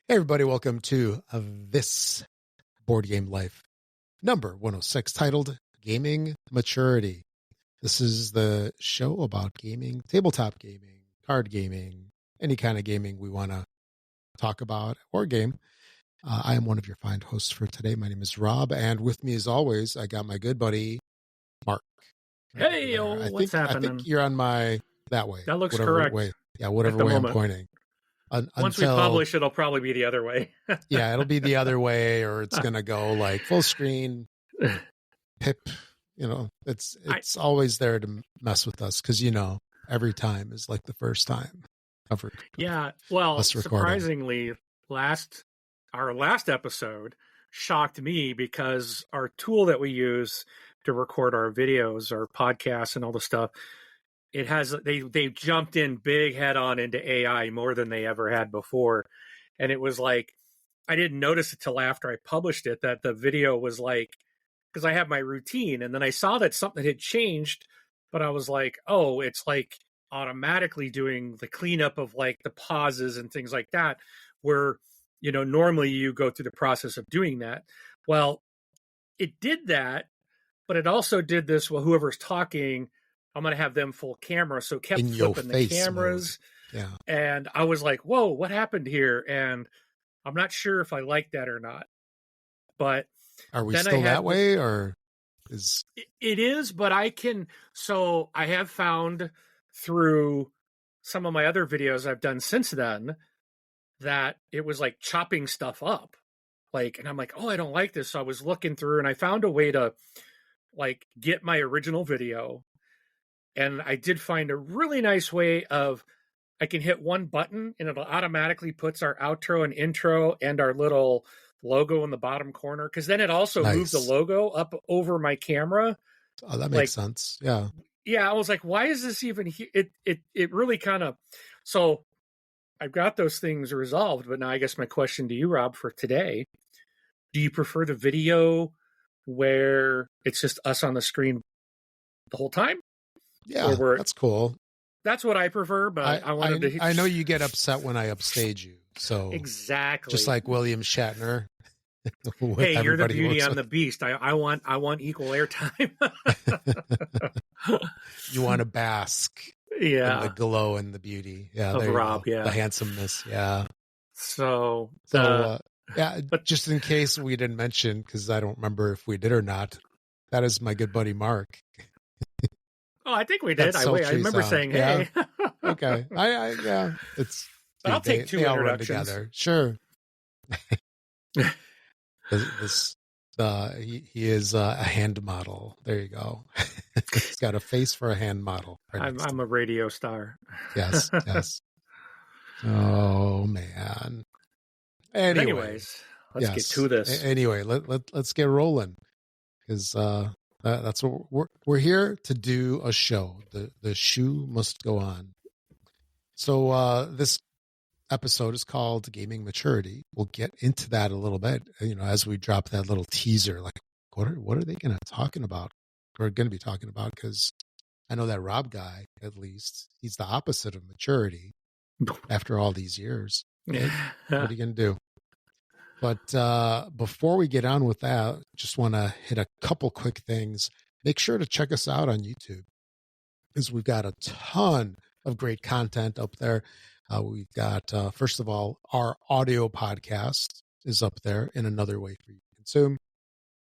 Hey everybody, welcome to this Board Game Life number 106, titled Gaming Maturity. This is the show about gaming, tabletop gaming, card gaming, any kind of gaming we want to talk about or game. I am one of your fine hosts for today. My name is Rob, and with me as always, I got my good buddy, Mark. Hey, what's happening? I think you're on my, that way. That looks whatever correct. Way. Yeah, whatever way moment. I'm pointing. Once we publish, it'll probably be the other way. Yeah, it'll be the other way, or it's going to go like full screen, pip. You know, it's always there to mess with us because, you know, every time is like the first time ever. Yeah, well, surprisingly, our last episode shocked me because our tool that we use to record our videos, our podcasts, and all the stuff, it has they jumped in big head on into AI more than they ever had before. And it was like, I didn't notice it till after I published it that the video was like, because I have my routine, and then I saw that something had changed, but I was like, oh, it's like automatically doing the cleanup of like the pauses and things like that, where, you know, normally you go through the process of doing that. Well, it did that, but it also did this, well, whoever's talking, I'm going to have them full camera. So it kept flipping the cameras. Mode. Yeah. And I was like, whoa, what happened here? And I'm not sure if I like that or not. But are we still that way, or is it is, but I have found through some of my other videos I've done since then that it was like chopping stuff up. Like, and I'm like, oh, I don't like this. So I was looking through and I found a way to like get my original video. And I did find a really nice way of, I can hit one button and it automatically puts our outro and intro and our little logo in the bottom corner. Because then it also moves the logo up over my camera. Oh, that makes sense. Yeah. Yeah. I was like, why is this even here? It really kind of, so I've got those things resolved. But now I guess my question to you, Rob, for today, do you prefer the video where it's just us on the screen the whole time? Yeah, that's cool. That's what I prefer, but I wanted to. I know you get upset when I upstage you, so exactly, just like William Shatner. Hey, you're the beauty, I'm the beast. I want equal airtime. You want to bask, in the glow and the beauty, of Rob, the handsomeness, So but just in case we didn't mention, because I don't remember if we did or not, that is my good buddy Mark. Oh, I think we did. I remember saying, "Hey." Yeah. Okay. It's. But I'll take two introductions. Run together. Sure. He is a hand model. There you go. He's got a face for a hand model. I'm a radio star. Yes. Yes. Oh man. Anyways, let's get to this. Anyway, let's get rolling, because that's what we're here to do, a show. The shoe must go on. So this episode is called Gaming Maturity. We'll get into that a little bit, you know, as we drop that little teaser. Like, what are they going to be talking about? Because I know that Rob guy, at least, he's the opposite of maturity after all these years. Right? What are you going to do? But before we get on with that, just want to hit a couple quick things. Make sure to check us out on YouTube, because we've got a ton of great content up there. We've got, first of all, our audio podcast is up there in another way for you to consume.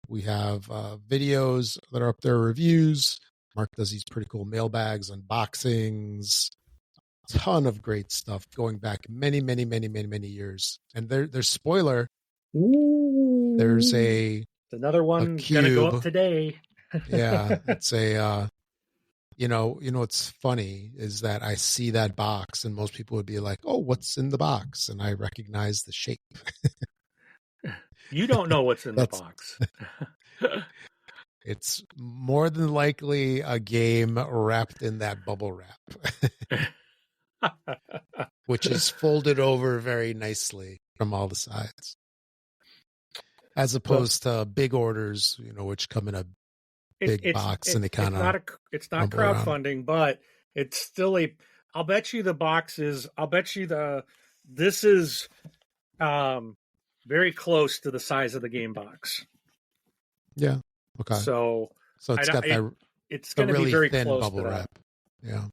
We have videos that are up there, reviews. Mark does these pretty cool mailbags, unboxings, ton of great stuff going back many, many, many, many, many years. And there's spoiler. Ooh, there's another one gonna go up today. Yeah, it's you know what's funny is that I see that box and most people would be like, oh, what's in the box? And I recognize the shape. You don't know what's in the box. It's more than likely a game wrapped in that bubble wrap, which is folded over very nicely from all the sides. As opposed to big orders, you know, which come in a big box and they kind of. It's not crowdfunding, but it's still I'll bet you the box is. I'll bet you this is Very close to the size of the game box. Yeah. Okay. So it's got it's going to really be very thin close bubble to that. wrap. Yeah.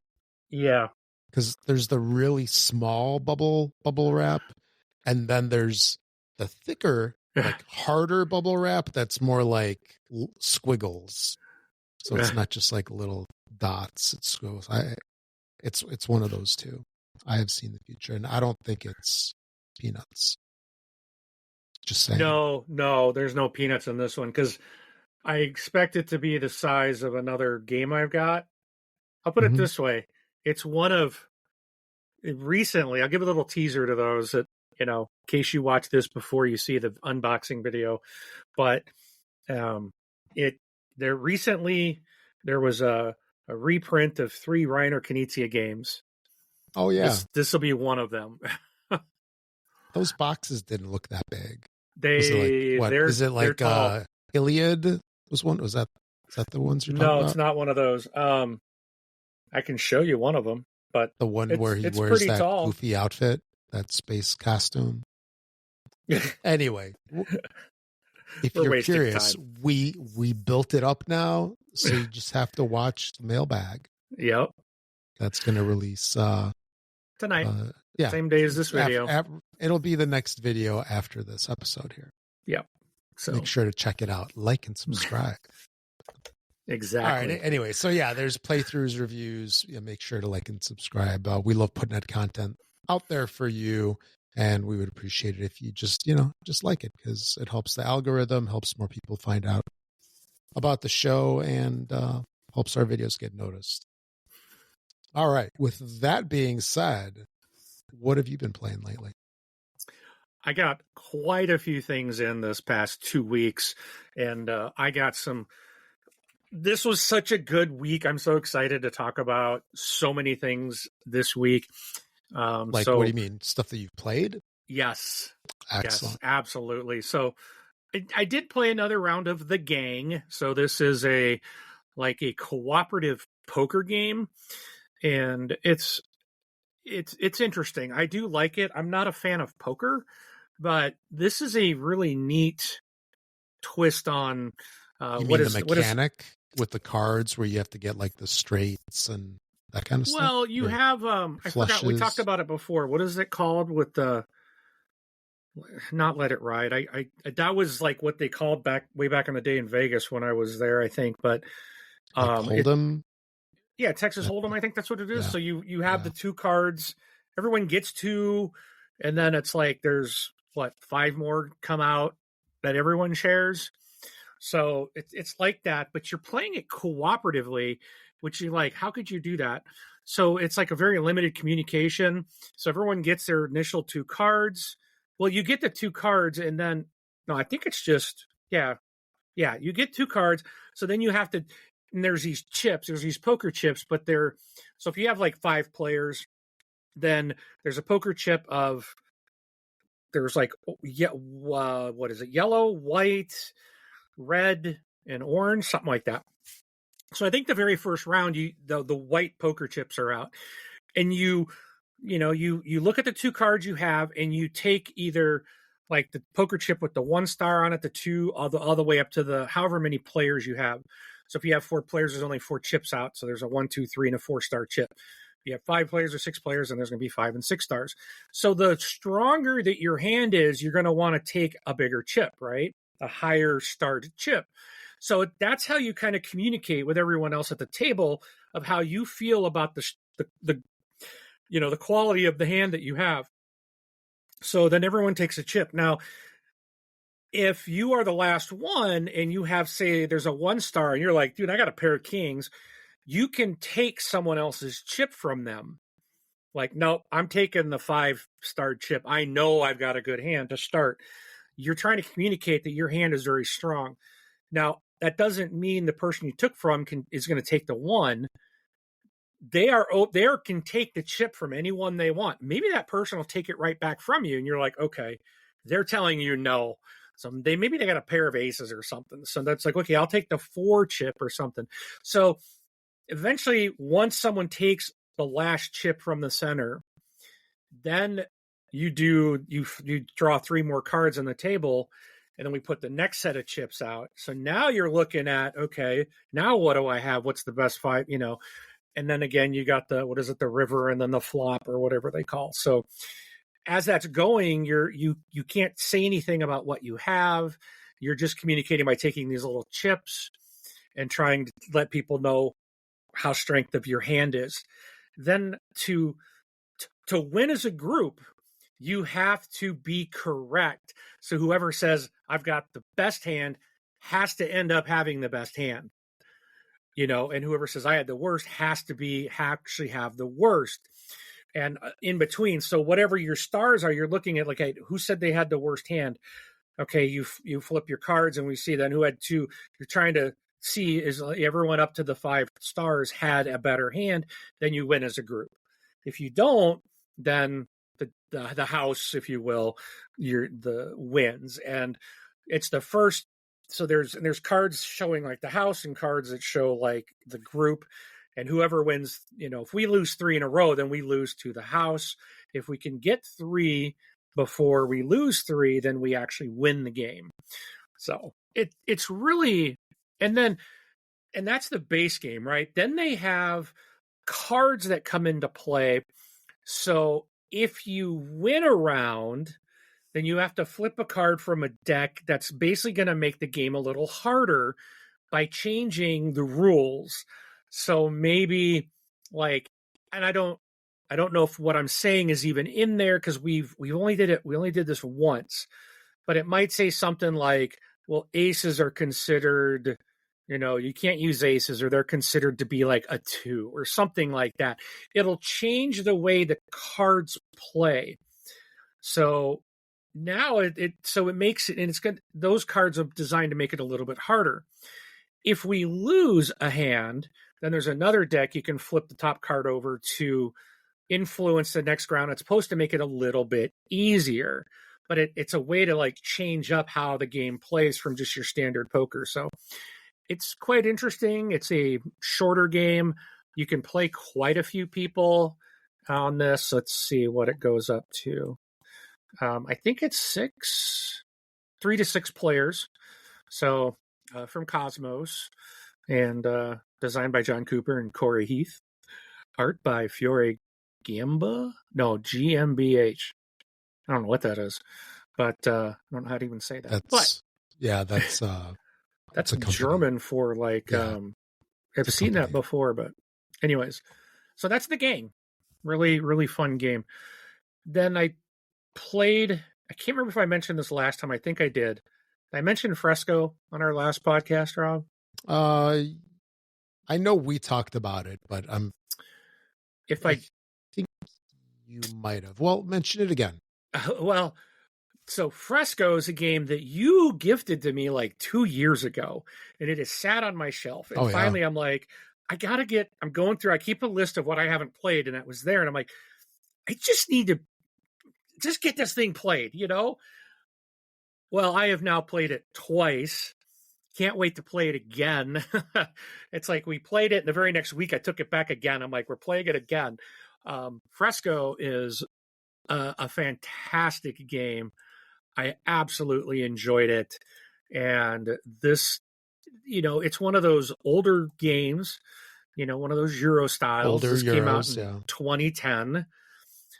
Yeah. Because there's the really small bubble wrap, and then there's the thicker, like harder bubble wrap that's more like squiggles. So it's not just like little dots. It's squiggles. It's one of those two. I have seen the future, and I don't think it's peanuts. Just saying. No, there's no peanuts in this one because I expect it to be the size of another game I've got. I'll put it this way. It's one of recently, I'll give a little teaser to those that, in case you watch this before you see the unboxing video, but there was a reprint of 3 Reiner Knizia games. Oh yeah. This will be one of them. Those boxes didn't look that big. Is it like Iliad was one? Is that the ones you're talking about? No, it's not one of those. I can show you one of them, but the one where he wears that goofy outfit, that space costume. Anyway, if you're curious, we built it up now, so you just have to watch the mailbag. Yep, that's going to release tonight. Yeah, same day as this video. It'll be the next video after this episode here. Yep. So make sure to check it out, like and subscribe. Exactly. All right. Anyway, so yeah, there's playthroughs, reviews. Make sure to like and subscribe. We love putting that content out there for you, and we would appreciate it if you just like it, because it helps the algorithm, helps more people find out about the show, and helps our videos get noticed. All right. With that being said, what have you been playing lately? I got quite a few things in this past 2 weeks, and I got some. This was such a good week. I'm so excited to talk about so many things this week. What do you mean? Stuff that you've played? Yes. Excellent. Yes, absolutely. So I did play another round of The Gang. So this is a cooperative poker game, and it's interesting. I do like it. I'm not a fan of poker, but this is a really neat twist on you mean the mechanic with the cards where you have to get like the straights and that kind of stuff? Well, you have I forgot, we talked about it before. What is it called with the not Let It Ride? I that was like what they called way back in the day in Vegas when I was there, I think. But Hold'em? Yeah, Texas Hold'em, I think that's what it is. Yeah. So you have the 2 cards. Everyone gets 2, and then it's like there's 5 more come out that everyone shares. So it's like that, but you're playing it cooperatively, which you're like, how could you do that? So it's like a very limited communication. So everyone gets their initial 2 cards. Well, you get the 2 cards, and then no, I think it's just you get 2 cards. So then you have to. And there's these chips, there's these poker chips, but so if you have like 5 players, then there's a poker chip of, there's what is it? Yellow, white, red, and orange, something like that. So I think the very first round, the white poker chips are out, and you look at the 2 cards you have, and you take either like the poker chip with the 1 star on it, the 2, all the way up to the however many players you have. So if you have 4 players, there's only 4 chips out. So there's a 1, 2, 3, and a 4-star chip. If you have 5 players or 6 players, then there's going to be 5 and 6 stars. So the stronger that your hand is, you're going to want to take a bigger chip, right? A higher starred chip. So that's how you kind of communicate with everyone else at the table of how you feel about the quality of the hand that you have. So then everyone takes a chip. Now, if you are the last one and you have, say, there's a 1 star and you're like, dude, I got a pair of kings, you can take someone else's chip from them. Like, no, I'm taking the 5-star chip. I know I've got a good hand to start. You're trying to communicate that your hand is very strong. Now, that doesn't mean the person you took from is going to take the 1. They can take the chip from anyone they want. Maybe that person will take it right back from you, and you're like, okay, they're telling you no. So maybe they got a pair of aces or something. So that's like, okay, I'll take the 4 chip or something. So eventually, once someone takes the last chip from the center, then you draw 3 more cards on the table, and then we put the next set of chips out. So now you're looking at, okay, now what do I have? What's the best 5, and then again, you got the river, and then the flop, or whatever they call. So as that's going, you can't say anything about what you have. You're just communicating by taking these little chips and trying to let people know how strength of your hand is. Then to win as a group, you have to be correct. So whoever says, I've got the best hand, has to end up having the best hand. And whoever says I had the worst has to actually have the worst. And in between, so whatever your stars are, you're looking at, like, hey, who said they had the worst hand? Okay, you flip your cards, and we see then who had 2. You're trying to see, is everyone up to the 5 stars had a better hand, then you win as a group. If you don't, then the house, if you will, the wins. And it's the first. So there's cards showing like the house, and cards that show like the group, and whoever wins, if we lose 3 in a row, then we lose to the house. If we can get 3 before we lose 3, then we actually win the game. So it's really, and that's the base game, right? Then they have cards that come into play. So if you win a round, then you have to flip a card from a deck that's basically going to make the game a little harder by changing the rules. So maybe and I don't know if what I'm saying is even in there, because we only did this once, but it might say something like, well, aces are considered, you can't use aces, or they're considered to be like a 2 or something like that. It'll change the way the cards play. So now it makes it, and it's good. Those cards are designed to make it a little bit harder. If we lose a hand, then there's another deck you can flip the top card over to influence the next round. It's supposed to make it a little bit easier, but it's a way to like change up how the game plays from just your standard poker. So it's quite interesting. It's a shorter game. You can play quite a few people on this. Let's see what it goes up to. I think it's 3 to 6 players. So from Cosmos, and designed by John Cooper and Corey Heath. Art by Fiore Gamba? No, GmbH. I don't know what that is, but I don't know how to even say that. That's German for like, I've seen that before, but anyways. So that's the game. Really, really fun game. Then I played, I can't remember if I mentioned this last time. I think I did. I mentioned Fresco on our last podcast, Rob. I know we talked about it, but I think you might have. Well, mention it again. So Fresco is a game that you gifted to me like 2 years ago, and it has sat on my shelf. And finally, I'm like, I'm going through, I keep a list of what I haven't played, and that was there. And I'm like, I just need to just get this thing played, Well, I have now played it twice. Can't wait to play it again. It's like we played it, and the very next week I took it back again. I'm like, we're playing it again. Fresco is a fantastic game. I absolutely enjoyed it. And this, it's one of those older games, one of those Euro styles. This came out in 2010.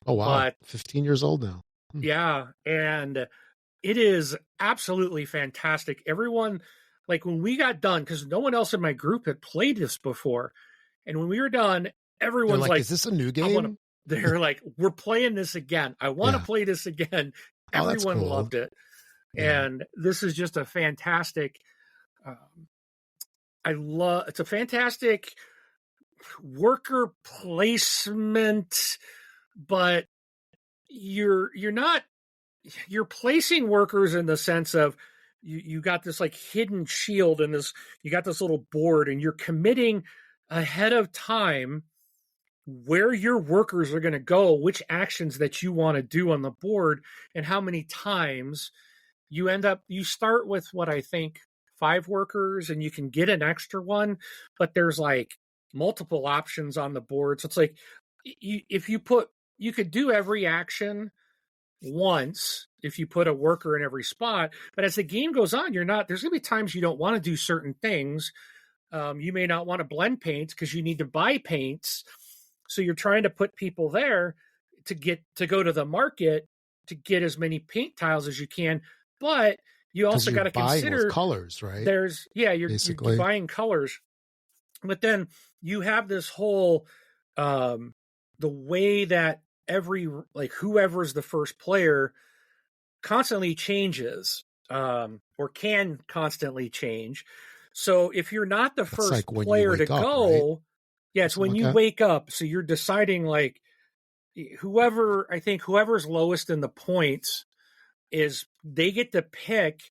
Oh, wow. But 15 years old now. Yeah. And it is absolutely fantastic. Everyone, like when we got done, because no one else in my group had played this before. And when we were done, everyone's like, is this a new game? They're like, we're playing this again. I want to play this again. Everyone loved it. Yeah. And this is just a fantastic, it's a fantastic worker placement, but you're placing workers in the sense of you got this like hidden shield and you got this little board, and you're committing ahead of time where your workers are going to go, which actions that you want to do on the board, and how many times you start with what I think 5 workers, and you can get an extra one, but there's like multiple options on the board. So it's like you could do every action once if you put a worker in every spot. But as the game goes on, there's going to be times you don't want to do certain things. You may not want to blend paints because you need to buy paints. So you're trying to put people there to go to the market to get as many paint tiles as you can. But you also got to consider colors, right? You're buying colors. But then you have this whole the way that whoever's the first player constantly changes, or can constantly change. So if you're not the first player to go, right? It's when you wake up. So you're deciding whoever's lowest in the points they get to pick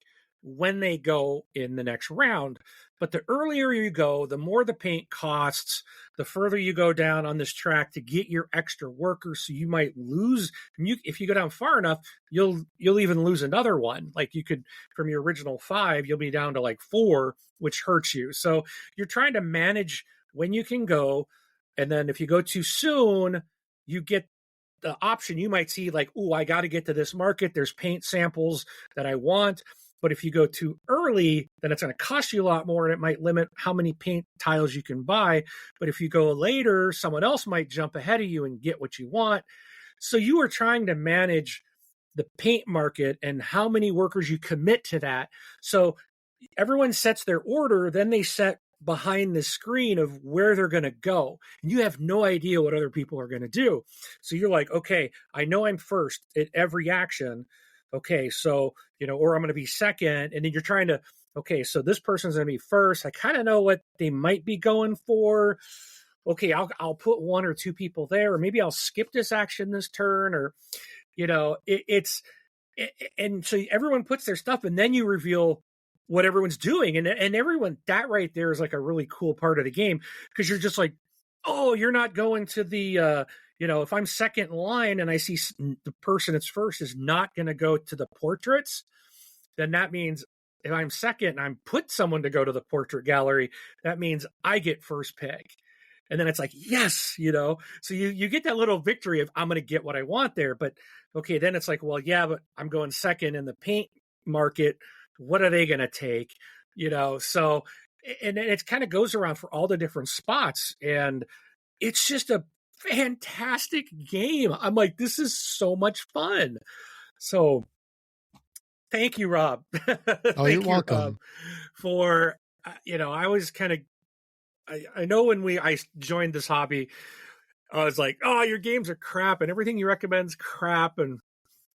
when they go in the next round. But the earlier you go, the more the paint costs, the further you go down on this track to get your extra workers. So you might lose. If you go down far enough, you'll even lose another one. Like you could, from your original 5, you'll be down to 4, which hurts you. So you're trying to manage when you can go. And then if you go too soon, you get the option. You might see I got to get to this market. There's paint samples that I want. But if you go too early, then it's going to cost you a lot more, and it might limit how many paint tiles you can buy. But if you go later, someone else might jump ahead of you and get what you want. So you are trying to manage the paint market and how many workers you commit to that. So everyone sets their order, then they set behind the screen of where they're going to go. And you have no idea what other people are going to do. So you're like, okay, I know I'm first at every action. Okay, so, or I'm going to be second. And then you're trying to, okay, so this person's going to be first. I kind of know what they might be going for. Okay, I'll put 1 or 2 people there, or maybe I'll skip this action this turn, or, and so everyone puts their stuff, and then you reveal what everyone's doing. And everyone, that right there is a really cool part of the game, because you're just like, oh, you're not going to the, if I'm second in line and I see the person that's first is not going to go to the portraits, then that means if I'm second and I'm put someone to go to the portrait gallery, that means I get first pick. And then it's yes, so you get that little victory of I'm going to get what I want there. But okay, then it's well, yeah, but I'm going second in the paint market. What are they going to take? So, and it kind of goes around for all the different spots. And it's just a fantastic game. I'm this is so much fun. So thank you, Rob. Oh, you're welcome. Rob, for, I was kind of, I know when I joined this hobby, I was like, oh, your games are crap and everything you recommend is crap. And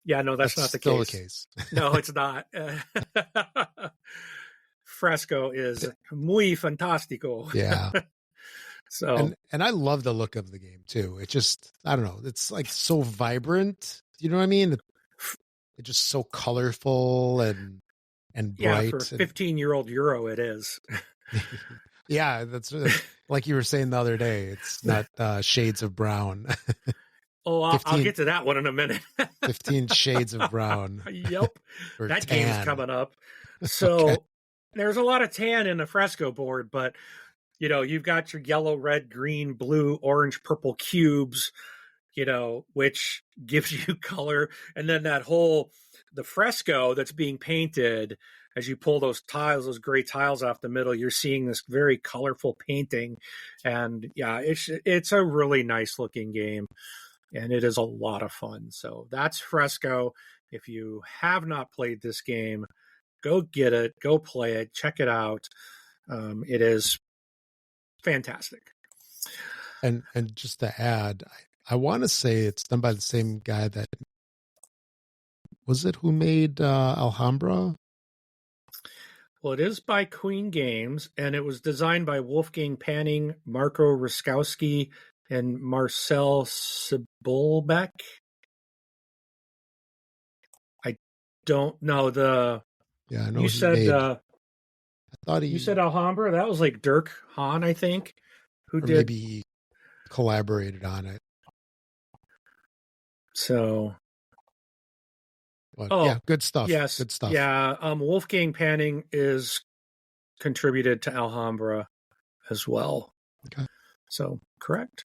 yeah, no, that's not the still case. No, it's not. Fresco is muy fantástico. Yeah. So, and I love the look of the game too. It just, I don't know, it's so vibrant. You know what I mean? It's just so colorful and bright. Yeah, for a 15-year-old Euro, it is. Yeah, that's like you were saying the other day. It's not shades of brown. Oh, I'll get to that one in a minute. 15 shades of brown. Yep. That game's coming up. So there's a lot of tan in the Fresco board, but you've got your yellow, red, green, blue, orange, purple cubes, which gives you color. And then the Fresco that's being painted, as you pull those gray tiles off the middle, you're seeing this very colorful painting. And yeah, it's a really nice looking game. And it is a lot of fun. So that's Fresco. If you have not played this game, go get it, go play it, check it out. It is fantastic. And just to add, I want to say it's done by the same guy that who made Alhambra? Well, it is by Queen Games, and it was designed by Wolfgang Panning, Marco Ruskowski, and Marcel Cibulbeck. I don't know Yeah, I know. You said I thought you said Alhambra. That was Dirk Hahn, I think, who did. Maybe he collaborated on it. So, but, yeah, good stuff. Yes, good stuff. Yeah, Wolfgang Panning is contributed to Alhambra as well. Okay. So correct.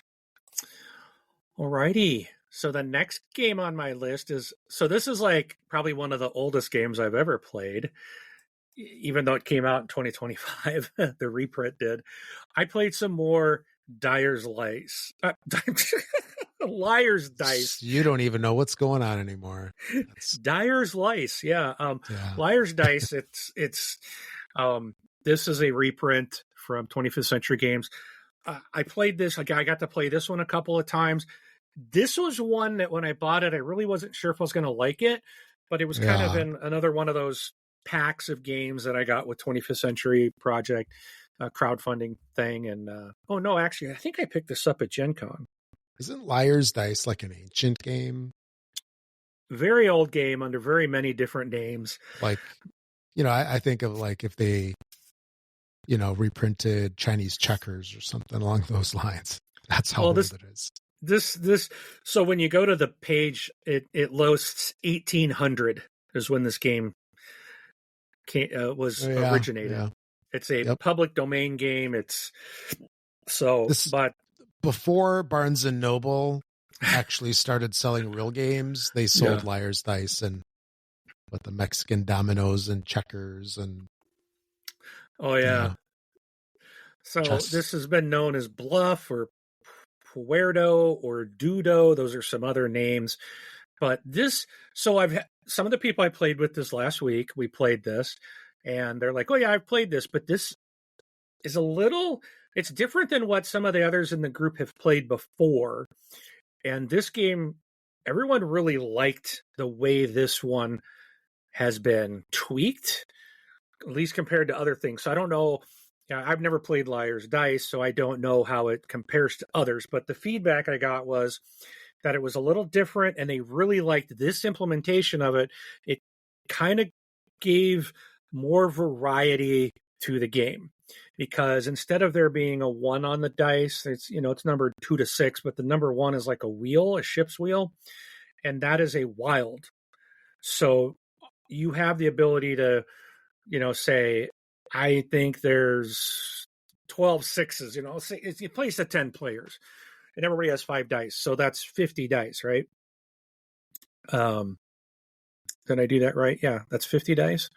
Alrighty. So the next game on my list is, so this is like probably one of the oldest games I've ever played, even though it came out in 2025, the reprint did. I played some more Dyer's Lice. Liar's Dice. You don't even know what's going on anymore. Dyer's Lice, yeah. Liar's Dice, it's this is a reprint from 25th Century Games. I played this, I got to play this one a couple of times. This was one that when I bought it, I really wasn't sure if I was going to like it, but it was kind of in another one of those packs of games that I got with 25th Century Project crowdfunding thing. And oh no, actually, I think I picked this up at Gen Con. Isn't Liar's Dice like an ancient game? Very old game under very many different names. Like, I think of like if they, reprinted Chinese checkers or something along those lines. That's how old it is. This. So when you go to the page, it lists 1800 is when this game was originated. Yeah. It's a public domain game. But before Barnes and Noble actually started selling real games, they sold Liar's Dice and the Mexican dominoes and checkers and. Oh yeah. So this has been known as Bluff or Puerto or Dudo. Those are some other names, but some of the people I played with this last week, we played this and they're like, oh yeah, I've played this, but this is it's different than what some of the others in the group have played before. And this game, everyone really liked the way this one has been tweaked, at least compared to other things. So I don't know. I've never played Liar's Dice, so I don't know how it compares to others. But the feedback I got was that it was a little different, and they really liked this implementation of it. It kind of gave more variety to the game because instead of there being a 1 on the dice, it's numbered 2 to 6, but the number 1 is like a ship's wheel, and that is a wild. So you have the ability to, say, I think there's 12 sixes, you place at 10 players and everybody has 5 dice. So that's 50 dice, right? Did I do that right? Yeah, that's 50 dice.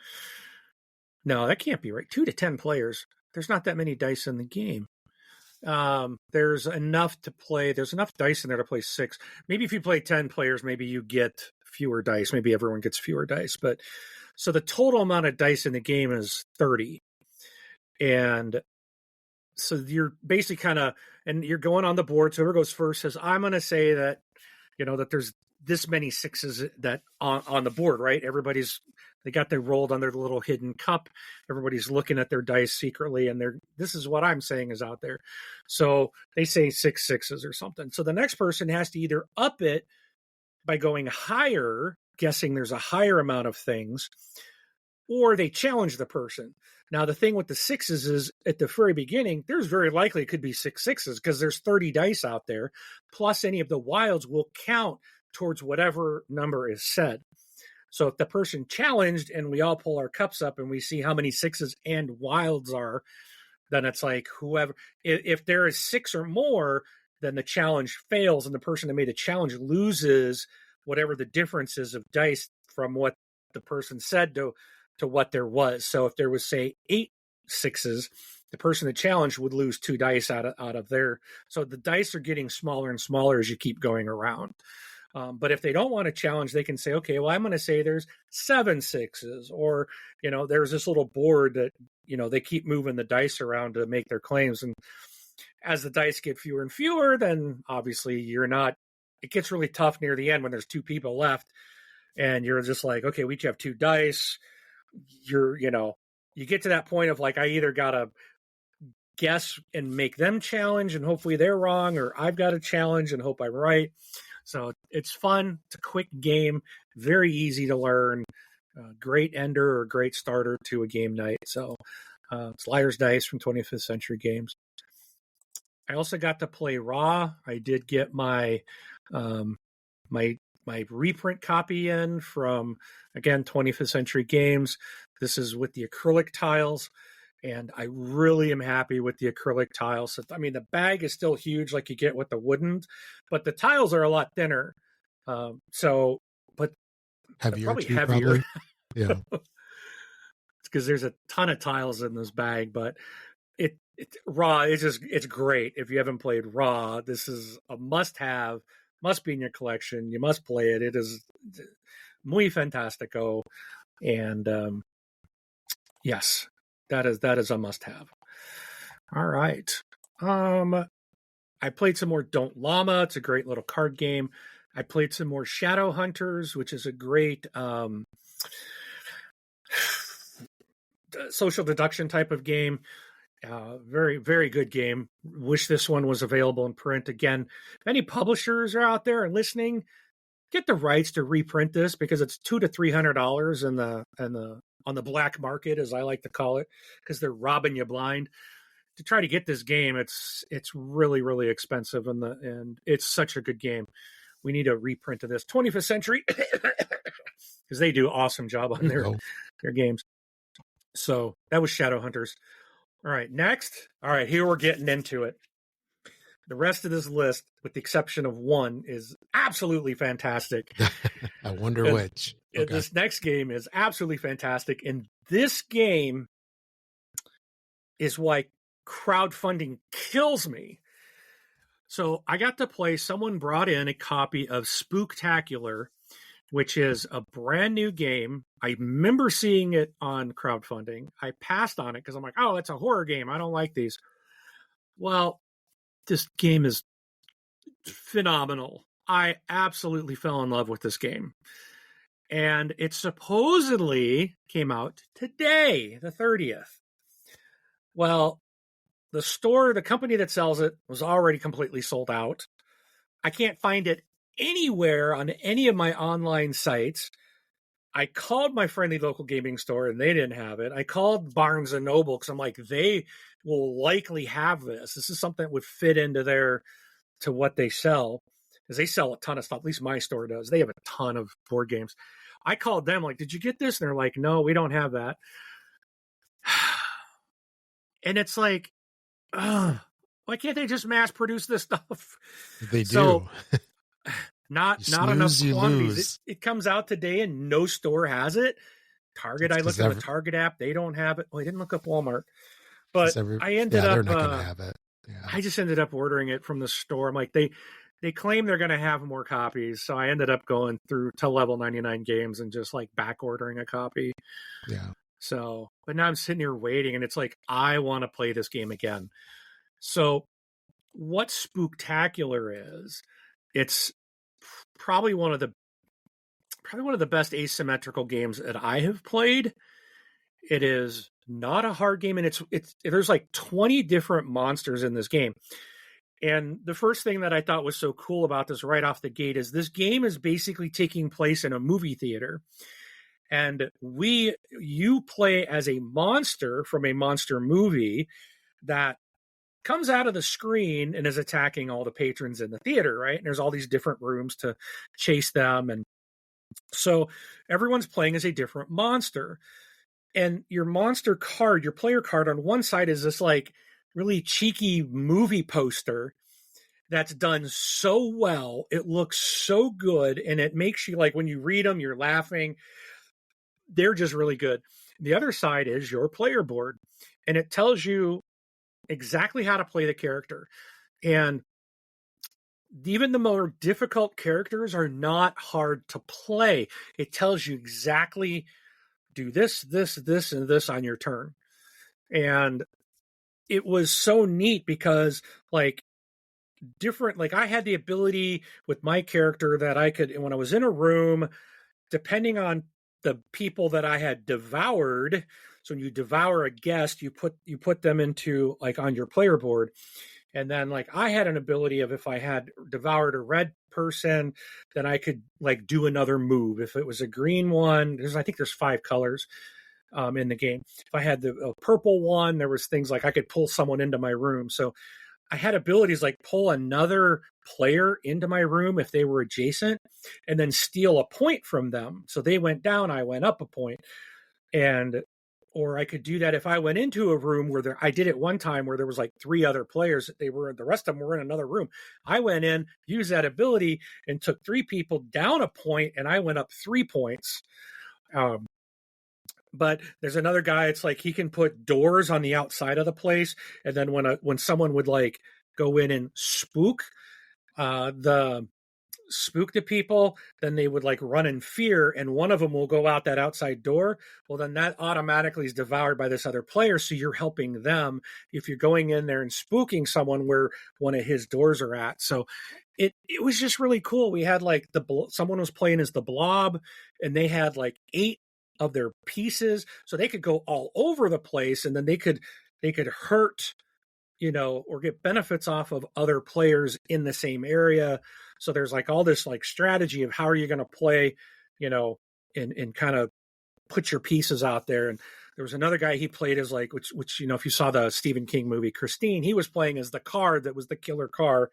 No, that can't be right. 2 to 10 players. There's not that many dice in the game. There's enough to play. There's enough dice in there to play 6. Maybe if you play 10 players, maybe you get fewer dice. Maybe everyone gets fewer dice. But so the total amount of dice in the game is 30. And so you're basically and you're going on the board. So whoever goes first says, I'm going to say that, that there's this many 6s that on the board, right? They got their rolled on their little hidden cup. Everybody's looking at their dice secretly. And this is what I'm saying is out there. So they say 6 6s or something. So the next person has to either up it by going higher, guessing there's a higher amount of things, or they challenge the person. Now, the thing with the 6s is at the very beginning, there's very likely it could be 6 6s because there's 30 dice out there, plus any of the wilds will count towards whatever number is said. So if the person challenged and we all pull our cups up and we see how many 6s and wilds are, then it's like whoever, if there is 6 or more, then the challenge fails and the person that made the challenge loses whatever the difference is of dice from what the person said to what there was. So if there was, say, 8 6s, the person that challenged would lose 2 dice out of their. So the dice are getting smaller and smaller as you keep going around. But if they don't want to challenge, they can say, okay, well, I'm going to say there's 7 6s, or, there's this little board that, they keep moving the dice around to make their claims. And as the dice get fewer and fewer, then obviously it gets really tough near the end when there's 2 people left and you're just like, okay, we each have 2 dice. You get to that point of like, I either got to guess and make them challenge and hopefully they're wrong, or I've got to challenge and hope I'm right. So it's fun. It's a quick game, very easy to learn, great ender or great starter to a game night. So it's Liar's Dice from 25th Century Games. I also got to play Raw. I did get my my reprint copy in from, again, 25th Century Games. This is with the acrylic tiles. And I really am happy with the acrylic tiles. I mean, the bag is still huge like you get with the wooden, but the tiles are a lot thinner. But heavier probably too, heavier. Probably. Yeah. Because there's a ton of tiles in this bag, but it raw is it's great. If you haven't played raw, this is a must-have, must be in your collection. You must play it. It is muy fantastico, and yes, that is a must-have. All right. I played some more Don't Llama. It's a great little card game. I played some more Shadow Hunters, which is a great social deduction type of game. Very, very good game. Wish this one was available in print. Again, if any publishers are out there and listening, get the rights to reprint this, because it's $200 to $300 on the black market, as I like to call it, because they're robbing you blind. To try to get this game, it's really, really expensive, and it's such a good game. We need a reprint of this. 25th Century, because they do an awesome job on their games. So that was Shadow Hunters. All right, next. All right, here we're getting into it. The rest of this list, with the exception of one, is absolutely fantastic. I wonder which. Okay. This next game is absolutely fantastic. And this game is why crowdfunding kills me. So I got to play, someone brought in a copy of Spooktacular, which is a brand new game. I remember seeing it on crowdfunding. I passed on it because I'm like, oh, it's a horror game. I don't like these. Well, this game is phenomenal. I absolutely fell in love with this game. And it supposedly came out today, the 30th. Well, the company that sells it was already completely sold out. I can't find it anywhere on any of my online sites. I called my friendly local gaming store and they didn't have it. I called Barnes and Noble because I'm like, they will likely have this. This is something that would fit into what they sell, because they sell a ton of stuff. At least my store does. They have a ton of board games. I called them like, did you get this? And they're like, no, we don't have that. And it's like, why can't they just mass produce this stuff? They do. Not enough quantities. It comes out today and no store has it. Target, I looked at the Target app, they don't have it. Well, I didn't look up Walmart, but I ended up. They're not going to have it. Yeah. I just ended up ordering it from the store. I'm like, they claim they're going to have more copies, so I ended up going through to Level 99 Games and just like back ordering a copy. Yeah. So, but now I'm sitting here waiting, and it's like, I want to play this game again. So, what Spooktacular is? It's probably one of the best asymmetrical games that I have played. It is not a hard game, and it's there's like 20 different monsters in this game. And the first thing that I thought was so cool about this right off the gate is this game is basically taking place in a movie theater. And you play as a monster from a monster movie that comes out of the screen and is attacking all the patrons in the theater, right? And there's all these different rooms to chase them. And so everyone's playing as a different monster. And your monster card, your player card on one side is this like really cheeky movie poster that's done so well. It looks so good. And it makes you like, when you read them, you're laughing. They're just really good. The other side is your player board, and it tells you exactly how to play the character. And even the more difficult characters are not hard to play. It tells you exactly, do this, this, this, and this on your turn. And it was so neat because like I had the ability with my character that I could, when I was in a room, depending on the people that I had devoured. So when you devour a guest, you put them into like on your player board. And then like I had an ability of, if I had devoured a red person, then I could like do another move. If it was a green one, I think there's 5 colors in the game. If I had the purple one, there was things like I could pull someone into my room. So I had abilities like pull another player into my room if they were adjacent, and then steal a point from them. So they went down, I went up a point. And Or I could do that if I went into a room where I did it one time where there was like 3 other players. The rest of them were in another room. I went in, used that ability, and took 3 people down a point, and I went up 3 points. But there's another guy. It's like he can put doors on the outside of the place, and then when someone would like go in and spook the people, then they would like run in fear, and one of them will go out that outside door. Well, then that automatically is devoured by this other player, so you're helping them if you're going in there and spooking someone where one of his doors are at. So it was just really cool. We had like someone was playing as the Blob, and they had like 8 of their pieces, so they could go all over the place, and then they could hurt, or get benefits off of other players in the same area. So there's like all this like strategy of how are you going to play, and kind of put your pieces out there. And there was another guy he played as like, which if you saw the Stephen King movie Christine, he was playing as the car that was the killer car,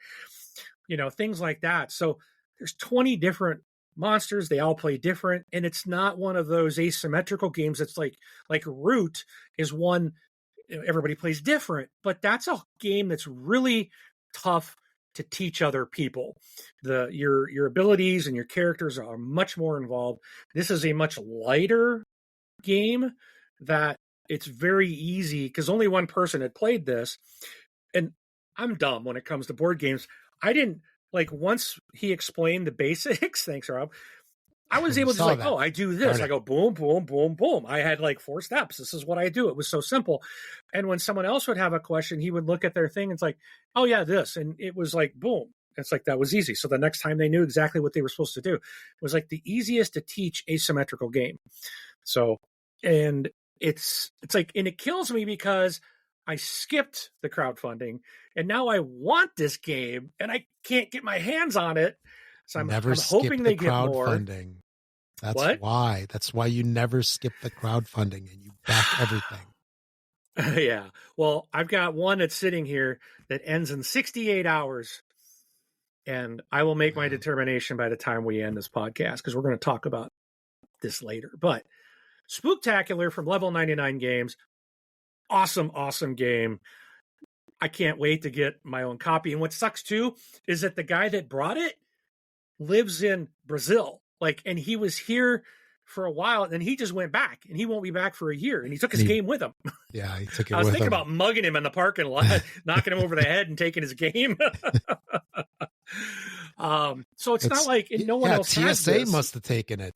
things like that. So there's 20 different monsters. They all play different, and it's not one of those asymmetrical games. It's like Root is one, everybody plays different, but that's a game that's really tough to teach other people. Your abilities and your characters are much more involved. This is a much lighter game that it's very easy because only one person had played this, and I'm dumb when it comes to board games. I didn't like once he explained the basics. Thanks, Rob. I was able to like, oh, I do this. I go boom, boom, boom, boom. I had like 4 steps. This is what I do. It was so simple. And when someone else would have a question, he would look at their thing and it's like, oh yeah, this. And it was like, boom. It's like, that was easy. So the next time they knew exactly what they were supposed to do. It was like the easiest to teach asymmetrical game. So, and it's like, and it kills me because I skipped the crowdfunding and now I want this game and I can't get my hands on it. So I'm hoping they get more. That's what? Why. That's why you never skip the crowdfunding and you back everything. Yeah. Well, I've got one that's sitting here that ends in 68 hours. And I will make my determination by the time we end this podcast because we're going to talk about this later. But Spooktacular from Level 99 Games. Awesome, awesome game. I can't wait to get my own copy. And what sucks too is that the guy that brought it lives in Brazil, and he was here for a while, and then he just went back, and he won't be back for a year, and he took his game with him. Yeah, he took it. I was thinking about mugging him in the parking lot, knocking him over the head, and taking his game. So it's not like no one else has TSA this. must have taken it.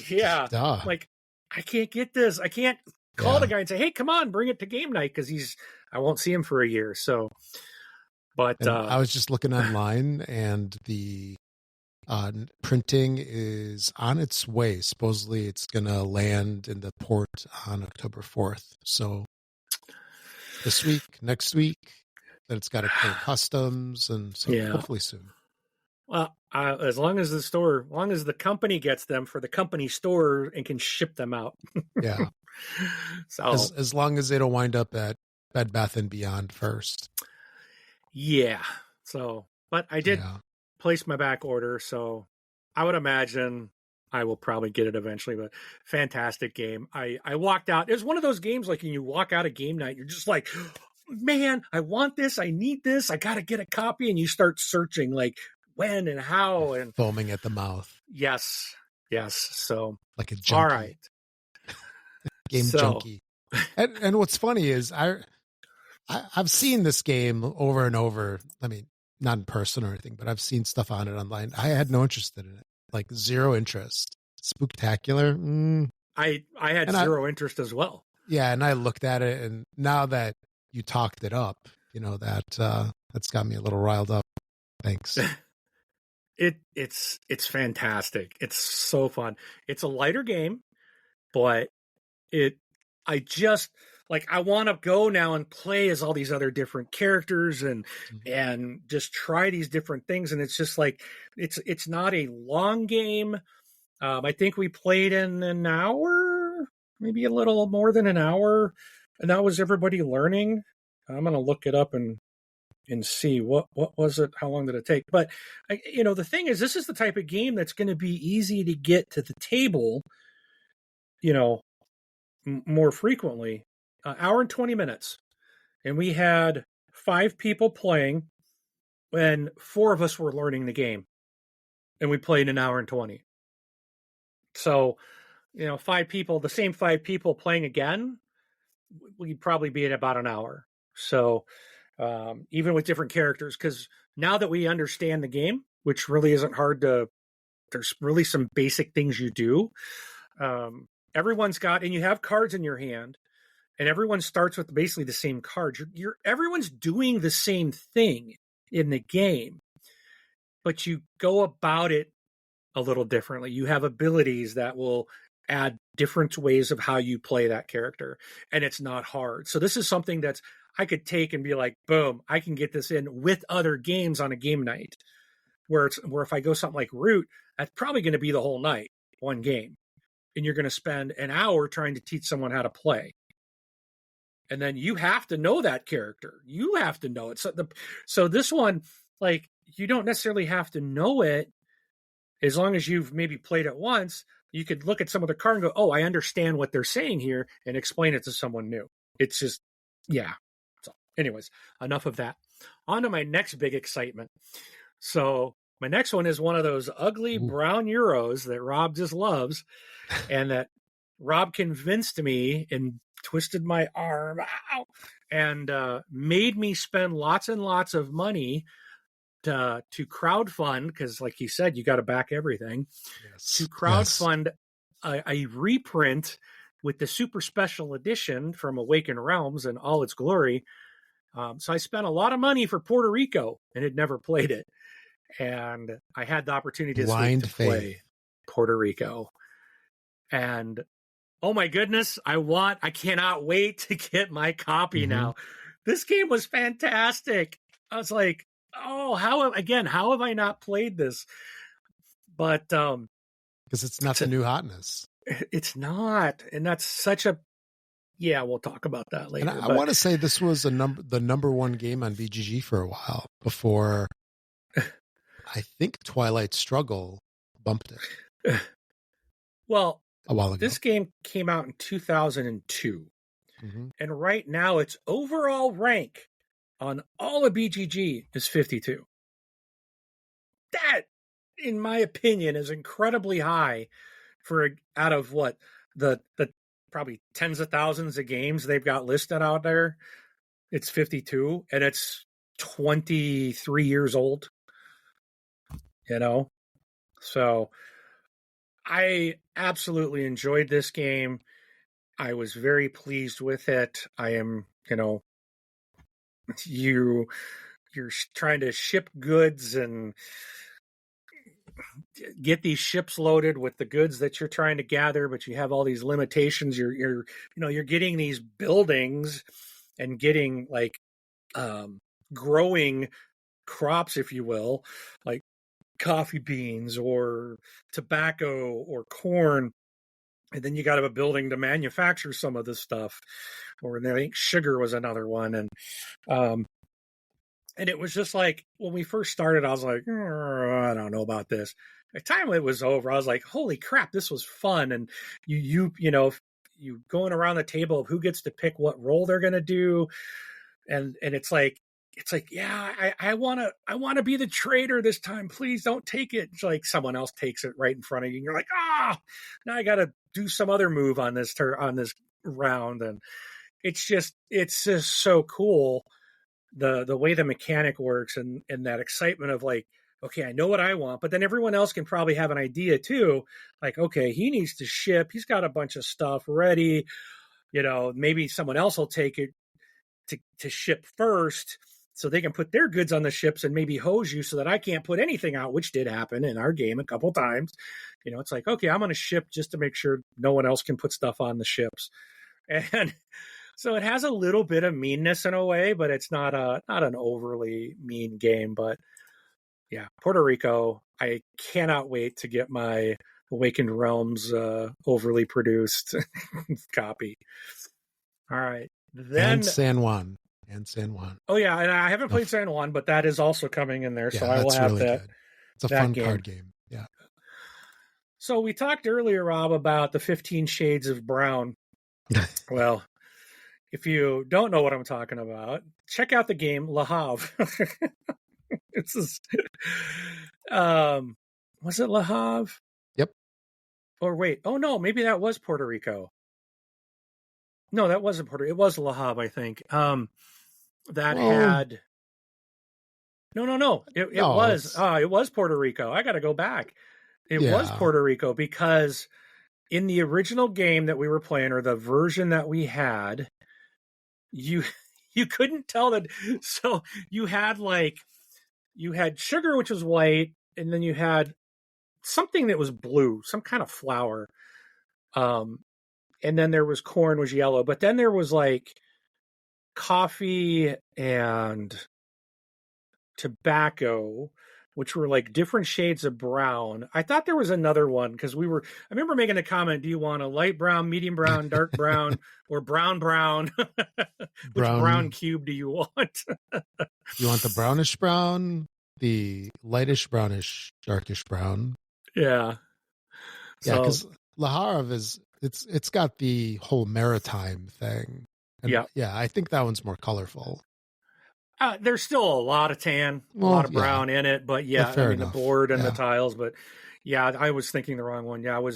Yeah, like I can't get this. I can't call the guy and say, "Hey, come on, bring it to game night," because I won't see him for a year. So, but I was just looking online, and the printing is on its way. Supposedly it's going to land in the port on October 4th. So this week, next week, then it's got to clear customs, and so hopefully soon. Well, as long as the company gets them for the company store and can ship them out. Yeah. So as long as they don't wind up at Bed Bath & Beyond first. Yeah. So, but I did place my back order, so I would imagine I will probably get it eventually. But fantastic game. I walked out. It was one of those games like when you walk out of game night, you're just like, man, I want this. I need this. I got to get a copy. And you start searching like when and how, and foaming at the mouth. Yes. So like a junkie. All right. Game junkie. And what's funny is I've seen this game over and over. I mean, not in person or anything, but I've seen stuff on it online. I had no interest in it, like zero interest. Spooktacular. I had zero interest as well. Yeah, and I looked at it, and now that you talked it up, that's got me a little riled up. Thanks. It's fantastic. It's so fun. It's a lighter game, but I want to go now and play as all these other different characters and just try these different things. And it's just like, it's not a long game. I think we played in an hour, maybe a little more than an hour. And that was everybody learning. I'm going to look it up and see what was it? How long did it take? But the thing is, this is the type of game that's going to be easy to get to the table, more frequently, hour and 20 minutes. And we had 5 people playing, and 4 of us were learning the game. And we played an hour and 20. So, 5 people, the same 5 people playing again, we'd probably be at about an hour. So, even with different characters, because now that we understand the game, which really isn't hard there's really some basic things you do. Everyone's got, and you have cards in your hand, and everyone starts with basically the same cards. Everyone's doing the same thing in the game, but you go about it a little differently. You have abilities that will add different ways of how you play that character, and it's not hard. So this is something that's I could take and be like, boom, I can get this in with other games on a game night. Where if I go something like Root, that's probably going to be the whole night, one game, and you're going to spend an hour trying to teach someone how to play. And then you have to know that character. You have to know it. So this one, like, you don't necessarily have to know it. As long as you've maybe played it once, you could look at some of the card and go, oh, I understand what they're saying here, and explain it to someone new. It's just, yeah. So anyways, enough of that. On to my next big excitement. So my next one is one of those ugly brown Euros that Rob just loves, and that Rob convinced me and twisted my arm and made me spend lots and lots of money to crowdfund, because like he said, you got to back everything. Yes. To crowdfund a reprint with the super special edition from Awakened Realms in all its glory. So I spent a lot of money for Puerto Rico and had never played it. And I had the opportunity to play Puerto Rico. And oh my goodness, I cannot wait to get my copy now. This game was fantastic. I was like, oh, how have I not played this? But because it's not the new hotness. It's not. And that's such a we'll talk about that later. And I want to say this was the number one game on BGG for a while before I think Twilight Struggle bumped it. Well, a while ago. This game came out in 2002. And right now its overall rank on all of BGG is 52. That, in my opinion, is incredibly high for out of what the probably tens of thousands of games they've got listed out there. It's 52, and it's 23 years old. So I absolutely enjoyed this game. I was very pleased with it. I am, you're trying to ship goods and get these ships loaded with the goods that you're trying to gather, but you have all these limitations. You're getting these buildings and getting like growing crops, if you will, like coffee beans or tobacco or corn. And then you got to have a building to manufacture some of this stuff. Or I think sugar was another one. And it was just like, when we first started, I was like, I don't know about this. By the time it was over, I was like, holy crap, this was fun. And you going around the table of who gets to pick what role they're going to do. And it's like, yeah, I want to be the trader this time. Please don't take it. It's like someone else takes it right in front of you. And you're like, now I got to do some other move on this round. And it's just so cool. The way the mechanic works and that excitement of like, okay, I know what I want, but then everyone else can probably have an idea too. Like, okay, he needs to ship. He's got a bunch of stuff ready. Maybe someone else will take it to ship first, so they can put their goods on the ships and maybe hose you so that I can't put anything out, which did happen in our game a couple times. It's like, okay, I'm going to ship just to make sure no one else can put stuff on the ships. And so it has a little bit of meanness in a way, but it's not an overly mean game. But yeah, Puerto Rico, I cannot wait to get my Awakened Realms overly produced copy. All right. Then and San Juan. Oh yeah, and I haven't played San Juan, but that is also coming in there, so I will have really that. Good. It's a fun card game. Yeah. So we talked earlier, Rob, about the 15 Shades of Brown Well, if you don't know what I'm talking about, check out the game Le Havre. It's this, was it Le Havre? Yep. Or wait, oh no, maybe that was Puerto Rico. No, that wasn't Puerto Rico. It was Le Havre, I think. Had no. It was Puerto Rico. I got to go back. It was Puerto Rico because in the original game that we were playing, or the version that we had, you couldn't tell that. So you had sugar, which was white, and then you had something that was blue, some kind of flour. And then there was corn, was yellow, but then there was like coffee and tobacco, which were like different shades of brown. I thought there was another one because I remember making a comment, do you want a light brown, medium brown, dark brown, or brown? Which brown cube do you want? You want the brownish brown, the lightish brownish, darkish brown? Yeah. Yeah, because Le Havre it's got the whole maritime thing. And yeah, I think that one's more colorful. There's still a lot of tan, a lot of brown in it, but the board and the tiles. But yeah, I was thinking the wrong one. Yeah, it was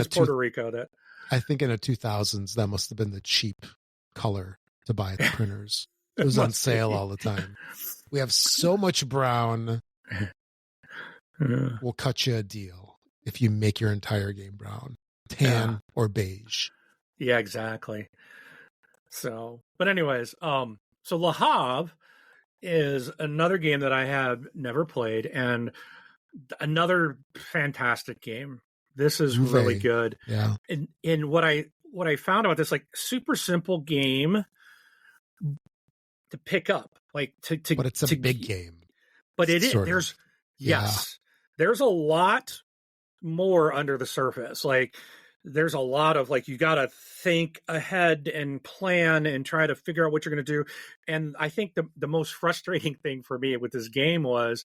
Puerto Rico that. I think in the 2000s that must have been the cheap color to buy at the printers. It was on sale all the time. We have so much brown. We'll cut you a deal if you make your entire game brown, tan or beige. Yeah, exactly. So, but anyways, so Le Havre is another game that I have never played, and another fantastic game. This is really good. Yeah. And what I found about this, like, super simple game to pick up, like but it's a big game. But it is. There's a lot more under the surface. Like, there's a lot of, like, you got to think ahead and plan and try to figure out what you're going to do. And I think the most frustrating thing for me with this game was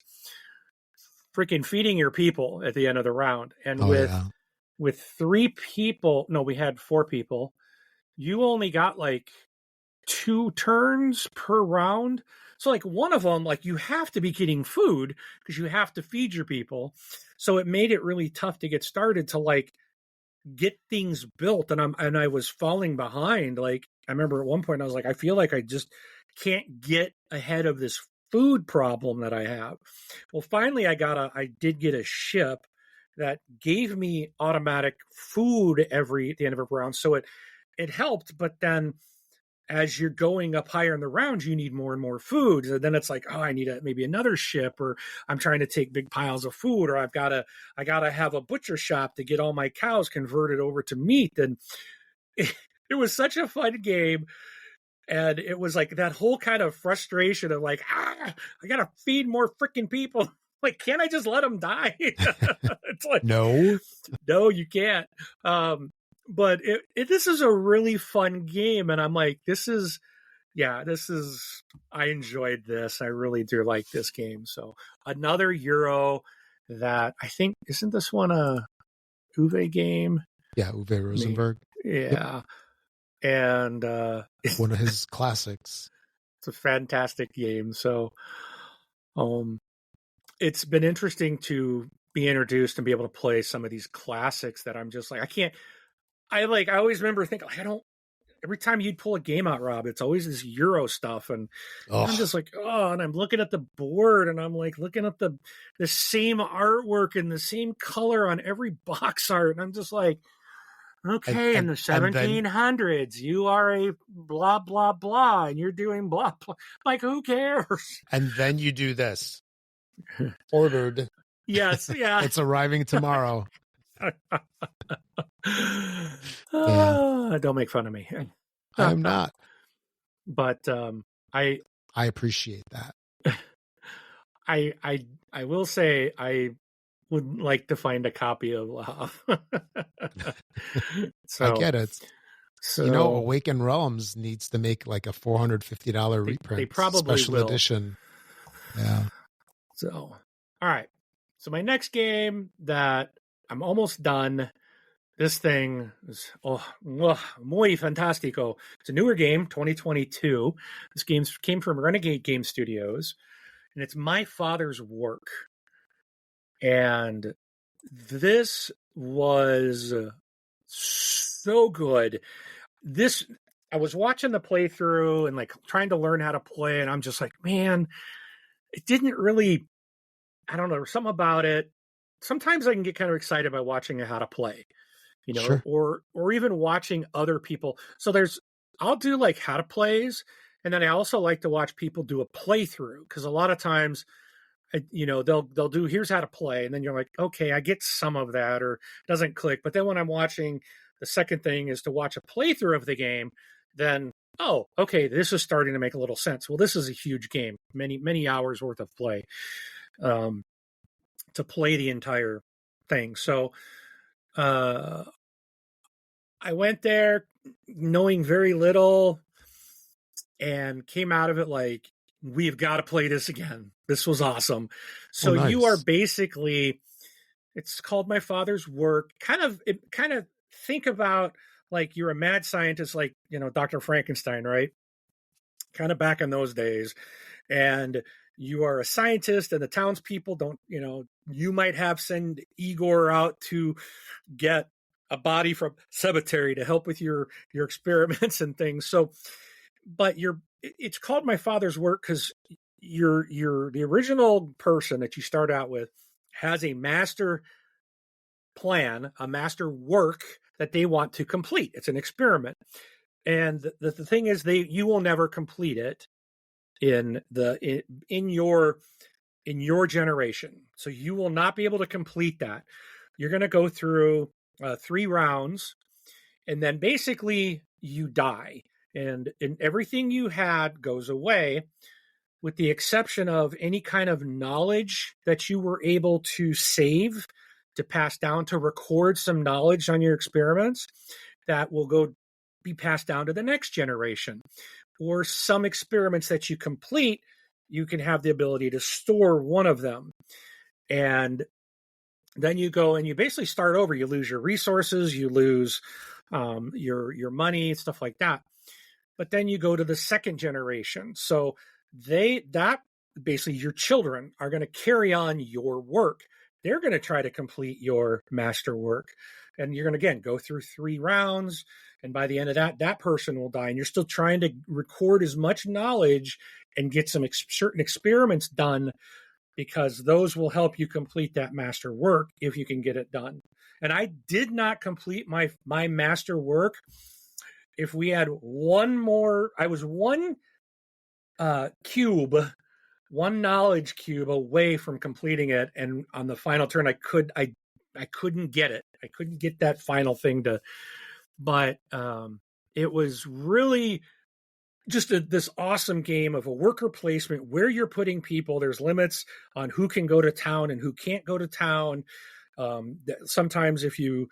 freaking feeding your people at the end of the round. And with 3 people, no, we had 4 people, you only got like 2 turns per round. So like one of them, like, you have to be getting food because you have to feed your people. So it made it really tough to get started to like get things built. And I was falling behind. Like, I remember at one point I was like, I feel like I just can't get ahead of this food problem that I have. Well, finally I did get a ship that gave me automatic food at the end of a round. So it helped, but then as you're going up higher in the round, you need more and more food. And then it's like, oh, I need maybe another ship, or I'm trying to take big piles of food, or I gotta have a butcher shop to get all my cows converted over to meat. And it was such a fun game. And it was like that whole kind of frustration of like, I gotta feed more freaking people. Like, can't I just let them die? It's like, no, you can't. But this is a really fun game, and I'm like, I enjoyed this. I really do like this game. So another Euro that I think, isn't this one a Uwe game? Yeah, Uwe Rosenberg. Yeah. Yep. And one of his classics. It's a fantastic game. So it's been interesting to be introduced and be able to play some of these classics that I'm just like, I always remember thinking, every time you'd pull a game out, Rob, it's always this Euro stuff. And I'm just like, and I'm looking at the board, and I'm like looking at the same artwork and the same color on every box art. And I'm just like, okay, in the 1700s, you are a blah, blah, blah, and you're doing blah, blah. Like, who cares? And then you do this. Ordered. Yes, yeah. It's arriving tomorrow. Don't make fun of me. I'm not. But I appreciate that. I will say I would like to find a copy of Love. So I get it. So, Awakened Realms needs to make like a $450 reprint. They probably special will. edition. Yeah. So, all right. So my next game that I'm almost done, This thing is muy fantástico. It's a newer game, 2022. This game came from Renegade Game Studios, and it's my father's work. And this was so good. I was watching the playthrough and like trying to learn how to play, and I'm just like, man, it didn't really, I don't know, something about it. Sometimes I can get kind of excited by watching how to play, Sure. or even watching other people. So I'll do like how to plays, and then I also like to watch people do a playthrough, because a lot of times, they'll do, here's how to play, and then you're like, okay, I get some of that, or it doesn't click. But then when I'm watching, the second thing is to watch a playthrough of the game, then, oh, okay, this is starting to make a little sense. Well, this is a huge game, many hours worth of play, to play the entire thing. So I went there knowing very little and came out of it like, we've got to play this again. This was awesome. So nice. You are basically, it's called My Father's Work. Kind of think about like you're a mad scientist, like, Dr. Frankenstein, right? Kind of back in those days. And you are a scientist, and the townspeople don't, you might have send Igor out to get a body from cemetery to help with your experiments and things. So, but it's called My Father's Work because you're the original person that you start out with has a master plan, a master work that they want to complete. It's an experiment. And the thing is, you will never complete it in your generation. So you will not be able to complete that. You're going to go through 3 rounds, and then basically you die, and everything you had goes away, with the exception of any kind of knowledge that you were able to save, to pass down, to record some knowledge on your experiments that will be passed down to the next generation. Or some experiments that you complete, you can have the ability to store one of them. And then you go and you basically start over. You lose your resources, you lose your money, stuff like that. But then you go to the second generation. So basically your children are going to carry on your work. They're going to try to complete your master work. And you're going to, again, go through 3 rounds. And by the end of that person will die. And you're still trying to record as much knowledge and get some certain experiments done, because those will help you complete that master work if you can get it done. And I did not complete my master work. If we had one more, I was one knowledge cube away from completing it. And on the final turn, I couldn't get it. I couldn't get that final thing but it was really just this awesome game of a worker placement where you're putting people. There's limits on who can go to town and who can't go to town. Sometimes if you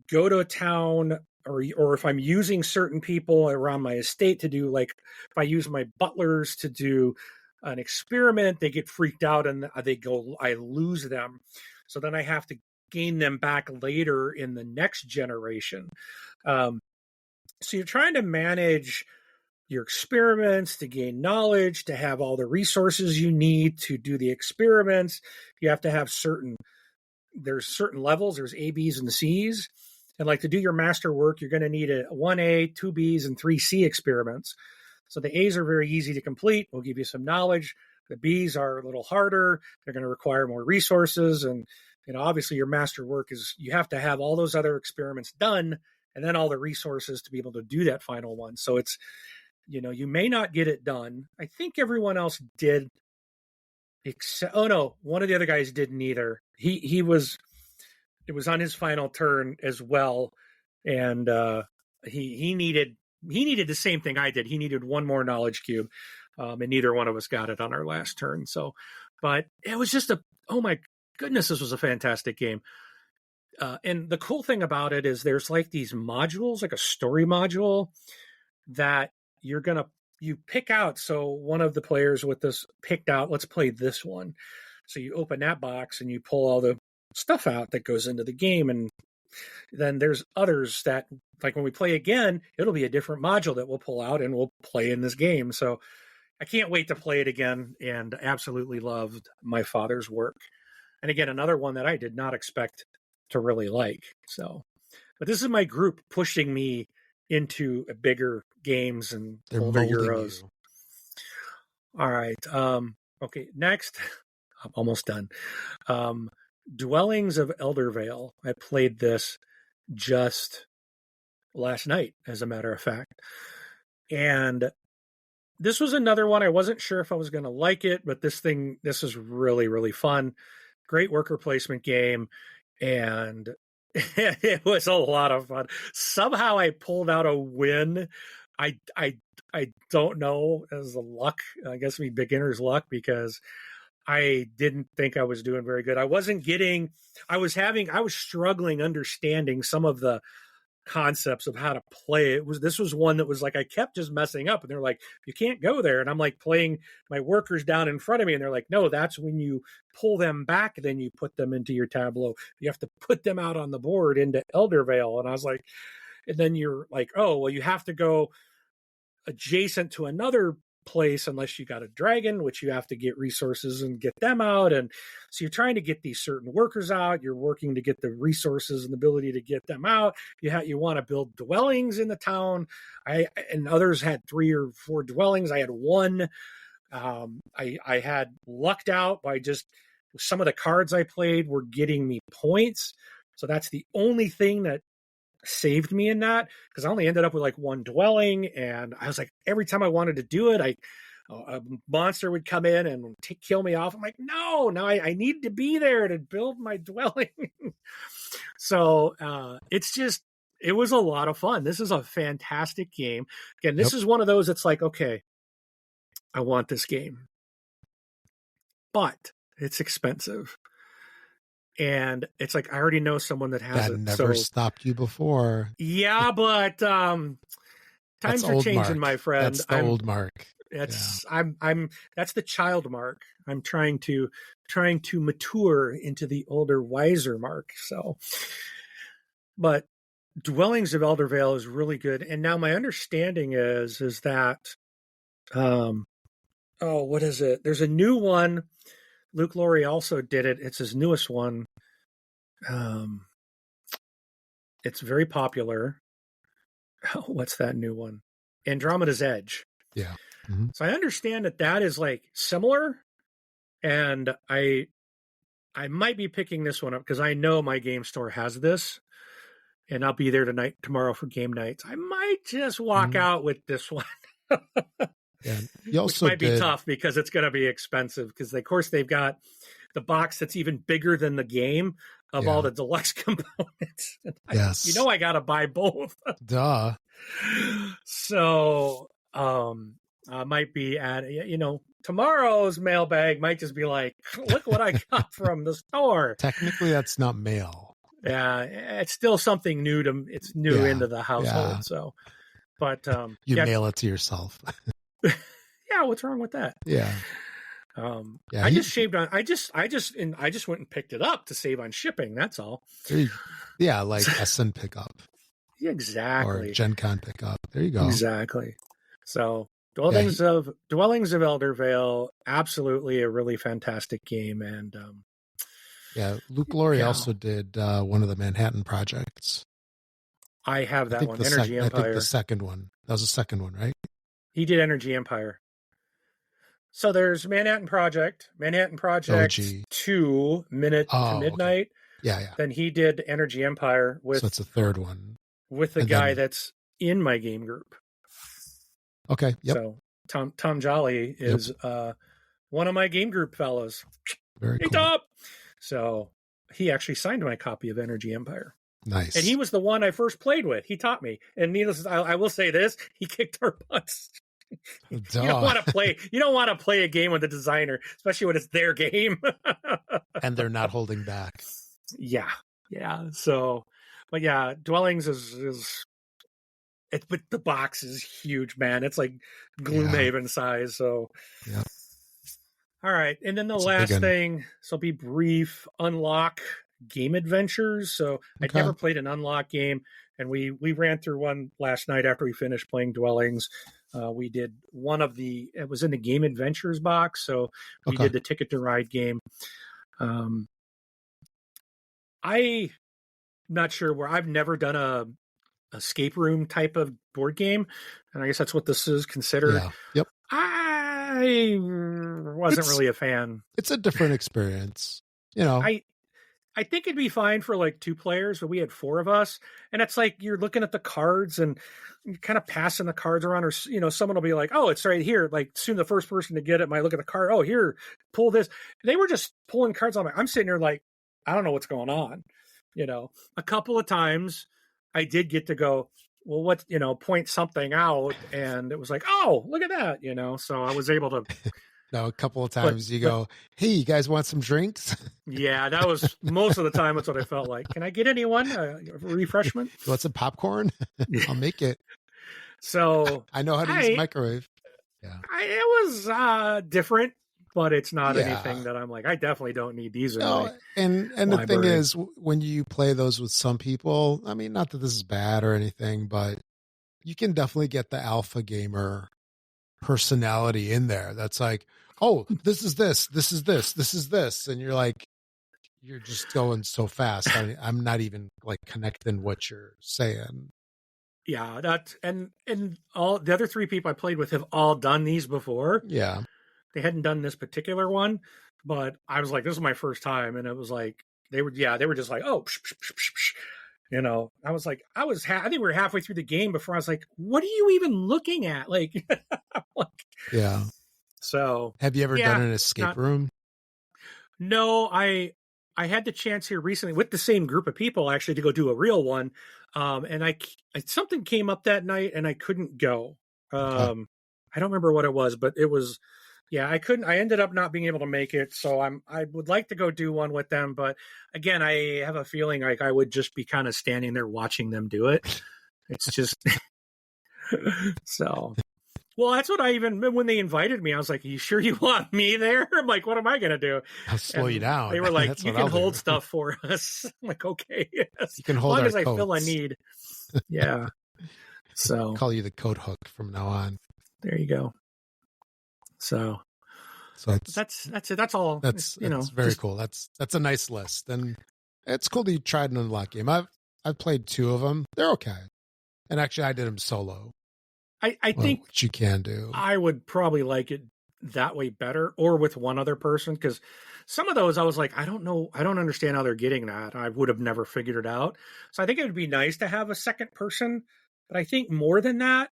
go to a town, or if I'm using certain people around my estate to do, like if I use my butlers to do an experiment, they get freaked out and I lose them. So then I have to gain them back later in the next generation. So you're trying to manage your experiments to gain knowledge, to have all the resources you need to do the experiments. You have to have there's certain levels. There's A, B's, and C's. And like to do your master work, you're going to need a 1A, 2B's, and 3C experiments. So the A's are very easy to complete. We'll give you some knowledge. The B's are a little harder. They're going to require more resources. And obviously your master work is, you have to have all those other experiments done and then all the resources to be able to do that final one. So it's, you may not get it done. I think everyone else did, except, one of the other guys didn't either. It was on his final turn as well. And he needed the same thing I did. He needed one more knowledge cube. And neither one of us got it on our last turn. So, but it was just oh my goodness, this was a fantastic game. And the cool thing about it is there's like these modules, like a story module that you pick out. So one of the players with this picked out, let's play this one. So you open that box and you pull all the stuff out that goes into the game. And then there's others that, like when we play again, it'll be a different module that we'll pull out and we'll play in this game. So I can't wait to play it again, and absolutely loved my father's work. And again, another one that I did not expect to really like. So, but this is my group pushing me into bigger games and They're older molding Euros. you. All right. Okay. Next, I'm almost done. Dwellings of Eldervale. I played this just last night, as a matter of fact. And this was another one. I wasn't sure if I was going to like it, but this is really, really fun. Great worker placement game. And it was a lot of fun. Somehow I pulled out a win. I don't know, as the luck, I guess beginner's luck, because I didn't think I was doing very good. I was struggling understanding some of the concepts of how to play. This was one that was like, I kept just messing up, and they're like, you can't go there. And I'm like playing my workers down in front of me, and they're like, no, that's when you pull them back, then you put them into your tableau. You have to put them out on the board into Eldervale. And I was like, and then you're like, oh, well, you have to go adjacent to another place unless you got a dragon, which you have to get resources and get them out. And so you're trying to get these certain workers out. You're working to get the resources and the ability to get them out. You want to build dwellings in the town. And others had 3 or 4 dwellings. I had 1. I had lucked out by just some of the cards I played were getting me points. So that's the only thing that saved me in that, because I only ended up with like 1 dwelling. And I was like, every time I wanted to do it, a monster would come in and kill me off. I'm like, no, I need to be there to build my dwelling. So it was a lot of fun. This is a fantastic game. Again, this is one of those that's like, okay, I want this game, but it's expensive. And it's like, I already know someone that has that it. Never stopped you before. Yeah, but times are changing, Mark. My friend. That's the old Mark. That's that's the child Mark. I'm trying to mature into the older, wiser Mark. So, but Dwellings of Eldervale is really good. And now my understanding is that, what is it? There's a new one. Luke Laurie also did it. It's his newest one. It's very popular. What's that new one? Andromeda's Edge. Yeah. Mm-hmm. So I understand that is like similar, and I might be picking this one up because I know my game store has this, and I'll be there tomorrow for game nights. I might just walk out with this one. Yeah. You also which might be tough because it's going to be expensive, because of course they've got the box that's even bigger than the game of all the deluxe components. Yes. I got to buy both. Duh. So I might be at, tomorrow's mailbag might just be like, look what I got from the store. Technically that's not mail. Yeah. It's still something new into the household. Yeah. So, but you mail it to yourself. Yeah, what's wrong with that? Yeah. I just shaved on. I just went and picked it up to save on shipping. That's all. Yeah, like SN pickup. Exactly. Or Gen Con pickup. There you go. Exactly. So Dwellings of Eldervale, absolutely a really fantastic game. And Luke Laurie also did one of the Manhattan projects. I have that one, Energy Empire. I think the second one. That was the second one, right? He did Energy Empire. So there's Manhattan Project OG. 2 Minute to Midnight. Okay. Yeah. Then he did Energy Empire with. So it's the third one. With the guy that's in my game group. Okay. Yep. So Tom Jolly is one of my game group fellows. Very cool. Top. So he actually signed my copy of Energy Empire. Nice. And he was the one I first played with. He taught me. And I will say this, he kicked our butts. You don't want to play a game with a designer, especially when it's their game. And they're not holding back. Yeah. So, but yeah, Dwellings but the box is huge, man. It's like Gloomhaven size. So, yeah. All right. And then the last thing, so be brief, Unlock game adventures. So I'd never played an Unlock game, and we ran through one last night after we finished playing Dwellings. We did one of it was in the game adventures box, so we did the Ticket to Ride game. I'm not sure where I've never done a escape room type of board game, and I guess that's what this is considered. Yeah. Yep. I wasn't really a fan. It's a different experience, I think it'd be fine for like 2 players, but we had 4 of us, and it's like you're looking at the cards and you're kind of passing the cards around, or someone will be like, "Oh, it's right here." Like soon the first person to get it might look at the card. "Oh, here, pull this." They were just pulling cards on me. I'm sitting there like, I don't know what's going on. A couple of times I did get to go, well, what, point something out, and it was like, oh, look at that, so I was able to. No, a couple of times you go, hey, you guys want some drinks? Yeah, that was most of the time. That's what I felt like. Can I get anyone a refreshment? You want some popcorn? I'll make it. So I know how to use a microwave. Yeah, it was different, but it's not anything that I'm like, I definitely don't need these. No, and the thing is, when you play those with some people, I mean, not that this is bad or anything, but you can definitely get the alpha gamer personality in there. That's like, oh, this is this, this is this, this is this, and you're like, you're just going so fast. I'm not even like connecting what you're saying. Yeah, that and all the other 3 people I played with have all done these before. Yeah. They hadn't done this particular one, but I was like, this is my first time. And it was like, they were just like, oh, psh, psh, psh, psh. I was like, I think we were halfway through the game before I was like, what are you even looking at? Like, yeah. So have you ever done an escape room? No, I had the chance here recently with the same group of people actually to go do a real one. And something came up that night and I couldn't go. I don't remember what it was, but it was, I couldn't. I ended up not being able to make it, so I would like to go do one with them, but again, I have a feeling like I would just be kind of standing there watching them do it. It's just so. Well, that's what when they invited me, I was like, "Are you sure you want me there?" I'm like, "What am I going to do?" I'll slow you down. They were like, "You can hold stuff for us." I'm like, "Okay, yes. You can hold as long as coats. I feel I need." Yeah. So I'll call you the coat hook from now on. There you go. So that's it. That's all. That's very cool. That's a nice list, and it's cool that you tried an Unlock game. I've played 2 of them. They're okay, and actually, I did them solo. I think what you can do. I would probably like it that way better, or with one other person, because some of those I was like, I don't know, I don't understand how they're getting that. I would have never figured it out. So I think it would be nice to have a second person, but I think more than that,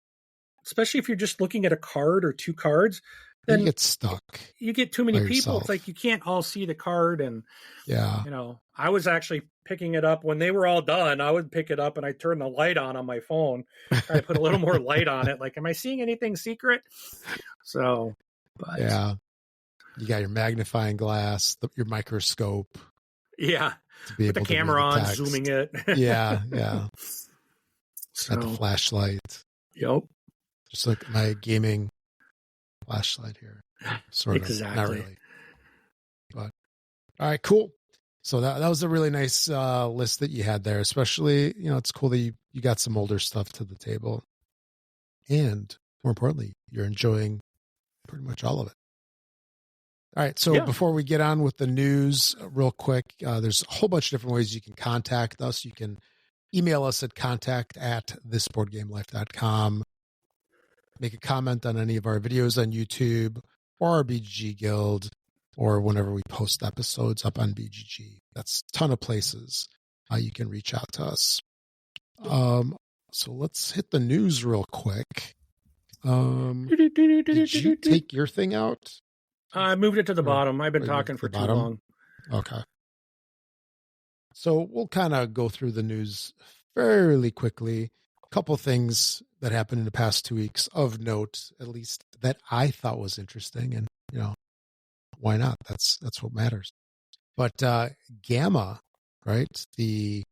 especially if you're just looking at a card or 2 cards, then you get stuck. You get too many people. It's like you can't all see the card, and I was actually picking it up when they were all done. I would pick it up and I turn the light on my phone, try to put a little more light on it. Like, am I seeing anything secret? So, but you got your magnifying glass, your microscope. Yeah, to be with able the camera to on, zooming it. Yeah. So, got the flashlight. Yep. Just like my gaming flashlight here. Sort of. Exactly. Not really. But all right, cool. So that was a really nice list that you had there, especially, it's cool that you got some older stuff to the table. And more importantly, you're enjoying pretty much all of it. All right. So before we get on with the news real quick, there's a whole bunch of different ways you can contact us. You can email us at contact@thisboardgamelife.com. Make a comment on any of our videos on YouTube or our BGG Guild, or whenever we post episodes up on BGG. That's a ton of places you can reach out to us. So let's hit the news real quick. Did you take your thing out? I moved it to the bottom. I've been talking for too long. Okay. So we'll kind of go through the news fairly quickly. A couple things that happened in the past 2 weeks of note, at least that I thought was interesting, and why not? That's what matters. But Gamma, right? The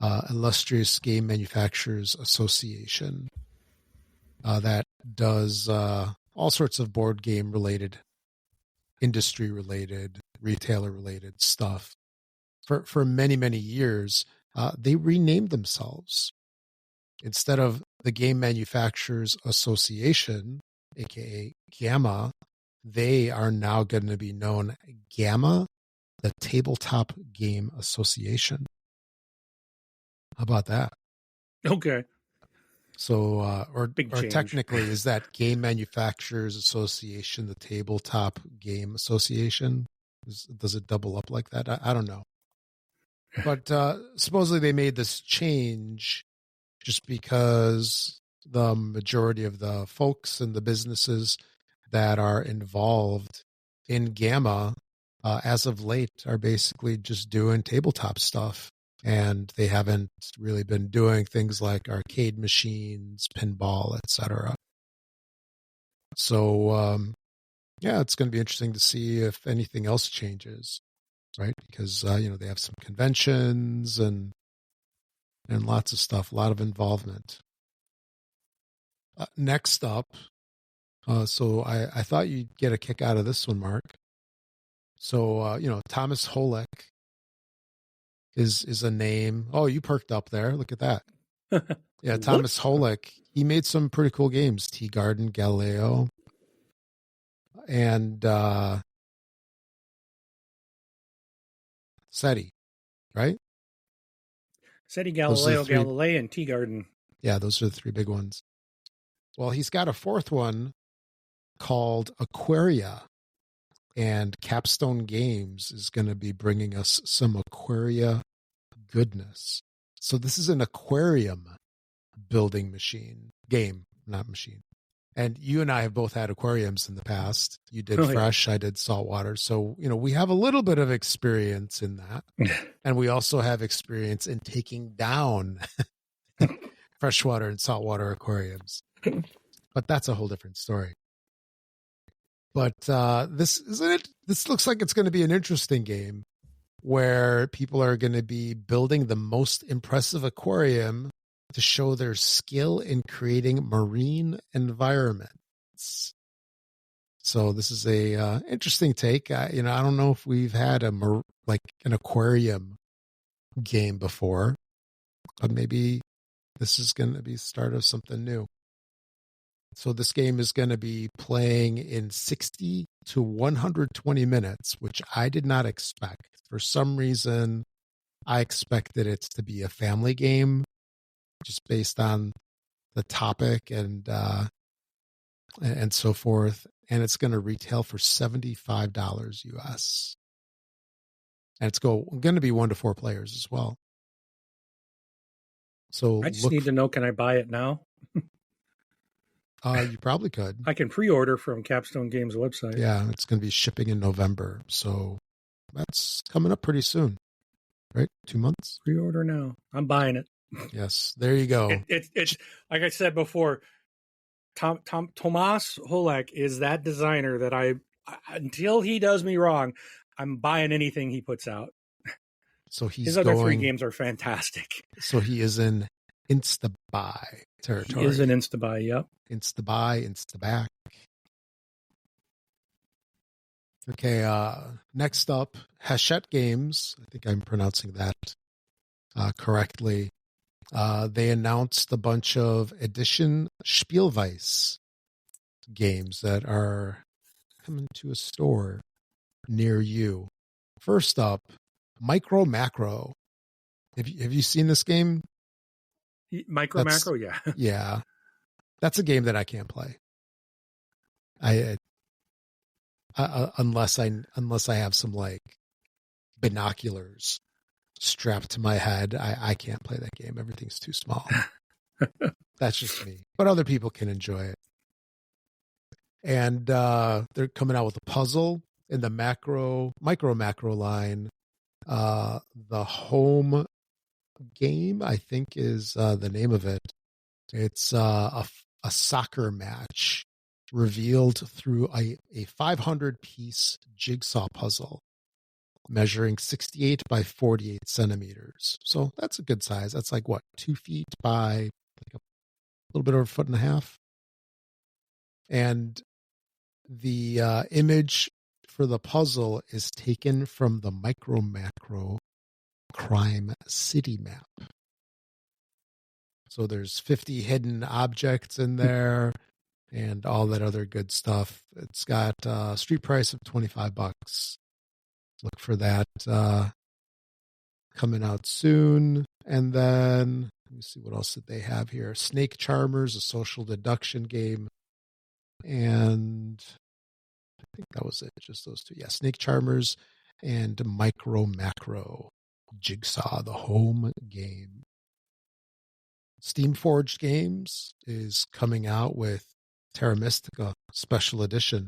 Illustrious Game Manufacturers Association that does all sorts of board game related, industry related, retailer related stuff. for many, many years, they renamed themselves. Instead of the Game Manufacturers Association, aka GAMA, they are now going to be known GAMA, the Tabletop Game Association. How about that? Okay. So, or change. technically, is that Game Manufacturers Association the Tabletop Game Association? Does it double up like that? I don't know. But supposedly they made this change just because the majority of the folks and the businesses that are involved in GAMA as of late are basically just doing tabletop stuff. And they haven't really been doing things like arcade machines, pinball, etc. So, yeah, it's going to be interesting to see if anything else changes, right? Because, they have some conventions and lots of stuff, a lot of involvement. Next up, so I thought you'd get a kick out of this one, Mark. So, Thomas Holek is a name. Oh, you perked up there. Look at that. Yeah, Thomas Holek. He made some pretty cool games. Tea Garden, Galileo, and SETI, right? SETI, Galileo, Galilei, and Tea Garden. Yeah, those are the three big ones. Well, he's got a fourth one called Aquaria, and Capstone Games is going to be bringing us some Aquaria goodness. So this is an aquarium building game, not machine. And you and I have both had aquariums in the past. You did fresh, I did saltwater. So, we have a little bit of experience in that. And we also have experience in taking down freshwater and saltwater aquariums. But that's a whole different story. But this looks like it's going to be an interesting game where people are going to be building the most impressive aquarium to show their skill in creating marine environments. So this is a interesting take. I don't know if we've had an aquarium game before, but maybe this is going to be the start of something new. So this game is going to be playing in 60 to 120 minutes, which I did not expect. For some reason, I expected it to be a family game, just based on the topic and so forth. And it's going to retail for $75 US. And it's going to be 1 to 4 players as well. So I just need to know, can I buy it now? You probably could. I can pre-order from Capstone Games website. Yeah, it's going to be shipping in November. So that's coming up pretty soon, right? 2 months. Pre-order now. I'm buying it. Yes, there you go. It's like I said before, Tomas Holek is that designer that I until he does me wrong, I'm buying anything he puts out. So his other 3 games are fantastic. So he is in Insta-buy territory. He is in Insta-buy, yep. Insta-buy, Insta-back. Okay, next up, Hachette Games. I think I'm pronouncing that correctly. They announced a bunch of Edition Spielweise games that are coming to a store near you. First up, Micro Macro. Have you seen this game? Macro, yeah. Yeah. That's a game that I can't play. Unless I have some like binoculars strapped to my head, I can't play that game. Everything's too small. That's just me. But other people can enjoy it. And they're coming out with a puzzle in the micro macro line. The home game, I think, is the name of it. It's a soccer match revealed through a 500-piece jigsaw puzzle measuring 68 by 48 centimeters. So that's a good size. That's like, 2 feet by like a little bit over a foot and a half. And the image for the puzzle is taken from the Micro Macro crime city map. So there's 50 hidden objects in there and all that other good stuff. It's got a street price of $25. Look for that coming out soon. And then let me see, what else did they have here? Snake Charmers, a social deduction game. And I think that was it, just those two. Yeah, Snake Charmers and Micro Macro Jigsaw, the home game. Steamforged Games is coming out with Terra Mystica Special Edition.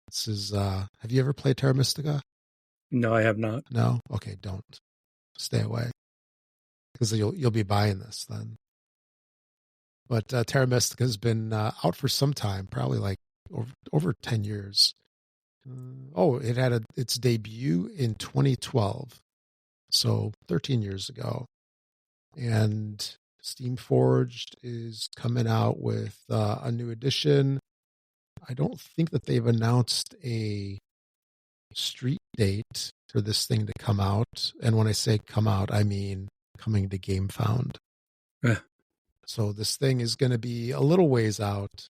This is, have you ever played Terra Mystica? No, I have not. No? Okay, don't. Stay away. Because you'll be buying this then. But Terra Mystica has been out for some time, probably like over 10 years. It had its debut in 2012. So 13 years ago. And Steamforged is coming out with a new edition. I don't think that they've announced a street date for this thing to come out. And when I say come out, I mean coming to GameFound. So this thing is going to be a little ways out,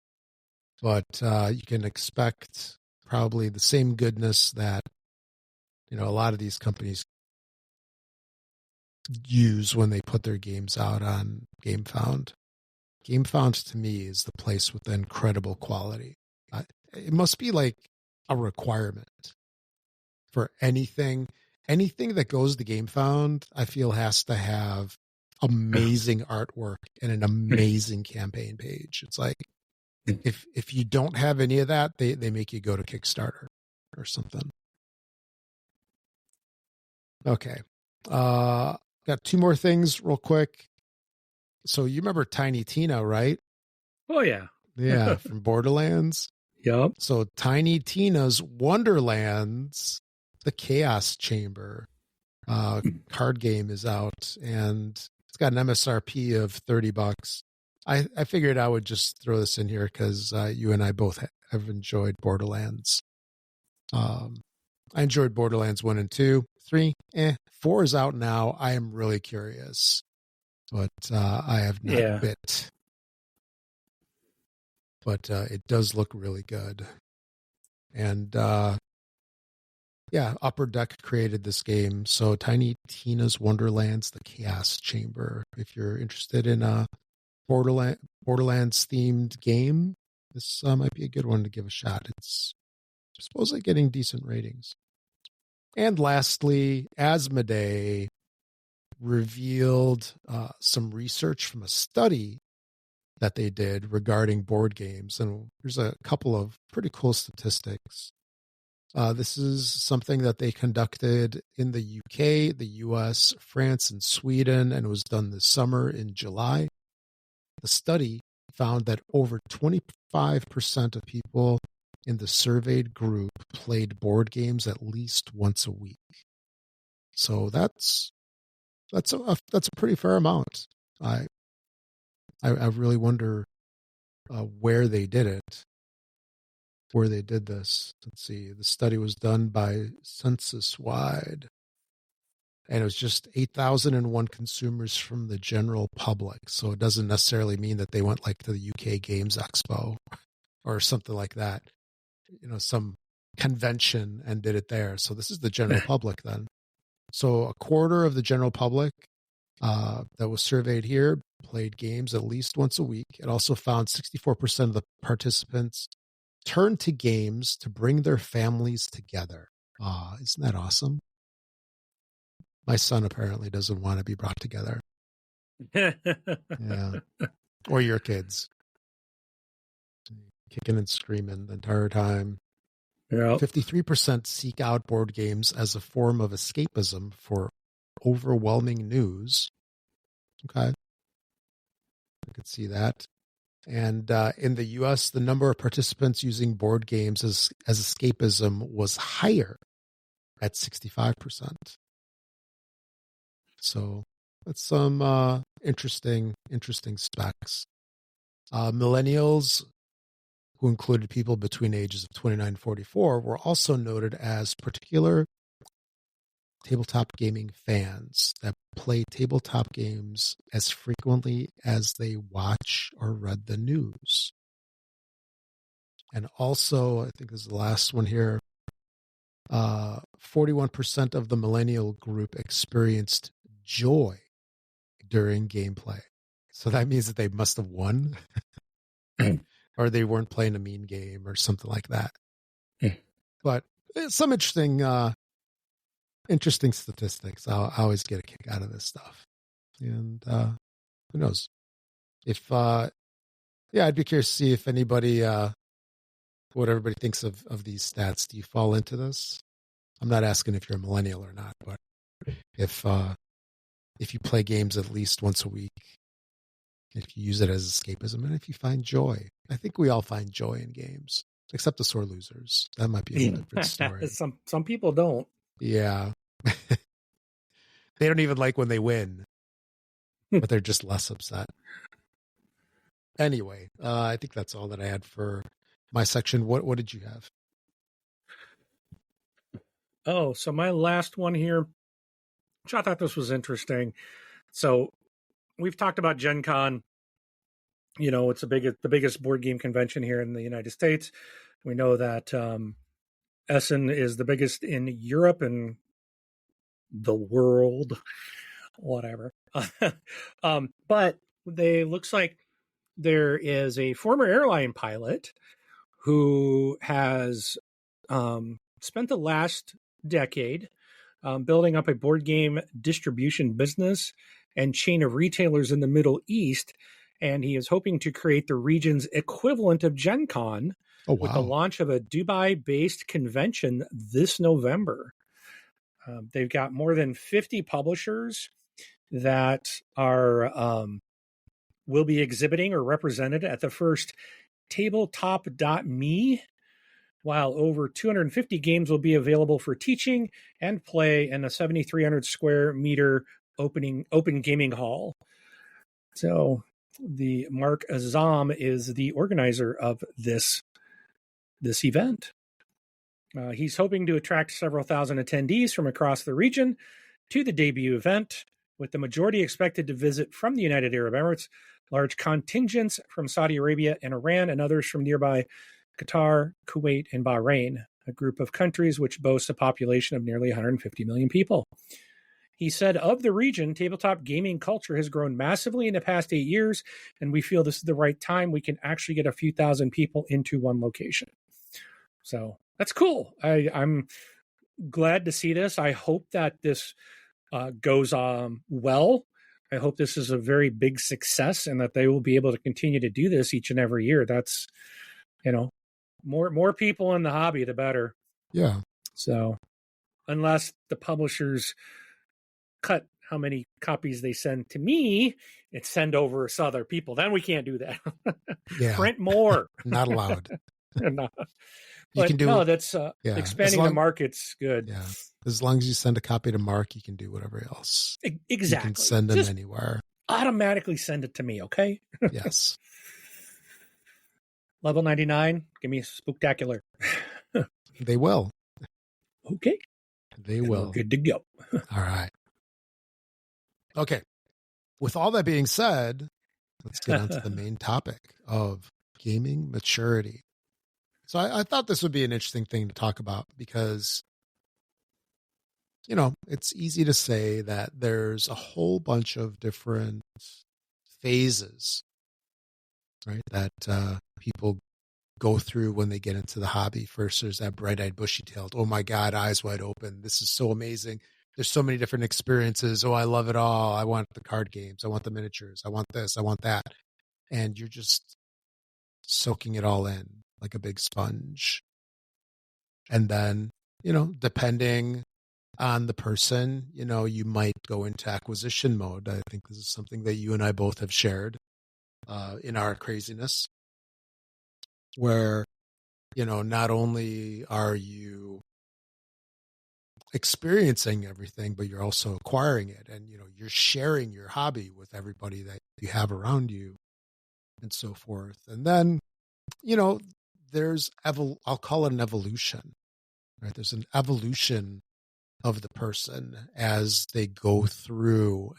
but you can expect probably the same goodness that, a lot of these companies use when they put their games out on GameFound. GameFound to me is the place with incredible quality. It must be like a requirement for anything that goes to GameFound. I feel has to have amazing artwork and an amazing campaign page. It's like if you don't have any of that, they make you go to Kickstarter or something. Okay. Got two more things real quick. So you remember Tiny Tina, right? Oh, yeah. Yeah, from Borderlands. Yep. So Tiny Tina's Wonderlands, the Chaos Chamber card game is out, and it's got an MSRP of $30. I figured I would just throw this in here because you and I both have enjoyed Borderlands. I enjoyed Borderlands 1 and 2. 3, 4 is out now. I am really curious, but I have not bit. But it does look really good. And Upper Deck created this game. So Tiny Tina's Wonderlands, the Chaos Chamber. If you're interested in a Borderlands themed game, this might be a good one to give a shot. It's supposedly getting decent ratings. And lastly, Asmodee revealed some research from a study that they did regarding board games. And there's a couple of pretty cool statistics. This is something that they conducted in the UK, the US, France, and Sweden, and it was done this summer in July. The study found that over 25% of people in the surveyed group played board games at least once a week. So that's a pretty fair amount. I really wonder where they did it, where they did this. Let's see. The study was done by Census Wide, and it was just 8,001 consumers from the general public. So it doesn't necessarily mean that they went like to the UK Games Expo or something like that. Some convention and did it there. So this is the general public then. So a quarter of the general public that was surveyed here played games at least once a week. It also found 64% of the participants turned to games to bring their families together. Isn't that awesome? My son apparently doesn't want to be brought together. Yeah. Or your kids. Kicking and screaming the entire time. Yep. 53% seek out board games as a form of escapism for overwhelming news. Okay. I could see that. And in the U.S., the number of participants using board games as escapism was higher at 65%. So that's some interesting specs. Millennials, who included people between ages of 29 and 44, were also noted as particularly tabletop gaming fans that play tabletop games as frequently as they watch or read the news. And also, I think this is the last one here, 41% of the millennial group experienced joy during gameplay. So that means that they must have won or they weren't playing a mean game or something like that. But some interesting statistics. I always get a kick out of this stuff. And who knows? If I'd be curious to see if anybody what everybody thinks of these stats. Do you fall into this? I'm not asking if you're a millennial or not, but if you play games at least once a week, if you use it as escapism, and if you find joy. I think we all find joy in games, except the sore losers. That might be a different story. Some people don't. Yeah. They don't even like when they win, but they're just less upset. Anyway, I think that's all that I had for my section. What did you have? Oh, so my last one here, which I thought this was interesting. So we've talked about Gen Con. You know, it's the biggest board game convention here in the United States. We know that Essen is the biggest in Europe and the world, whatever. But looks like there is a former airline pilot who has spent the last decade building up a board game distribution business and chain of retailers in the Middle East. And he is hoping to create the region's equivalent of Gen Con with the launch of a Dubai-based convention this November. They've got more than 50 publishers that will be exhibiting or represented at the first tabletop.me, while over 250 games will be available for teaching and play in a 7,300 square meter open gaming hall. So the Mark Azam is the organizer of this event. He's hoping to attract several thousand attendees from across the region to the debut event, with the majority expected to visit from the United Arab Emirates, large contingents from Saudi Arabia and Iran, and others from nearby Qatar, Kuwait, and Bahrain, a group of countries which boasts a population of nearly 150 million people. He said of the region, tabletop gaming culture has grown massively in the past 8 years, and we feel this is the right time. We can actually get a few thousand people into one location. So that's cool. I'm glad to see this. I hope that this goes well. I hope this is a very big success and that they will be able to continue to do this each and every year. That's, more people in the hobby, the better. Yeah. So unless the publishers cut how many copies they send to me and send over to other people, then we can't do that. Yeah. Print more. Not allowed. No. You can do that's expanding the market's good. Yeah. As long as you send a copy to Mark, you can do whatever else. Exactly. You can send them anywhere. Automatically send it to me, okay? Yes. Level 99, give me a Spooktacular. They will. Okay. They will. We're good to go. All right. Okay. With all that being said, let's get on to the main topic of gaming maturity. So I thought this would be an interesting thing to talk about because, it's easy to say that there's a whole bunch of different phases, right, that people go through when they get into the hobby. First, there's that bright-eyed, bushy-tailed, oh my God, eyes wide open. This is so amazing. There's so many different experiences. Oh, I love it all. I want the card games. I want the miniatures. I want this. I want that. And you're just soaking it all in like a big sponge. And then, depending on the person, you might go into acquisition mode. I think this is something that you and I both have shared in our craziness, where, not only are you experiencing everything, but you're also acquiring it. And, you're sharing your hobby with everybody that you have around you and so forth. And then, there's I'll call it an evolution, right? There's an evolution of the person as they go through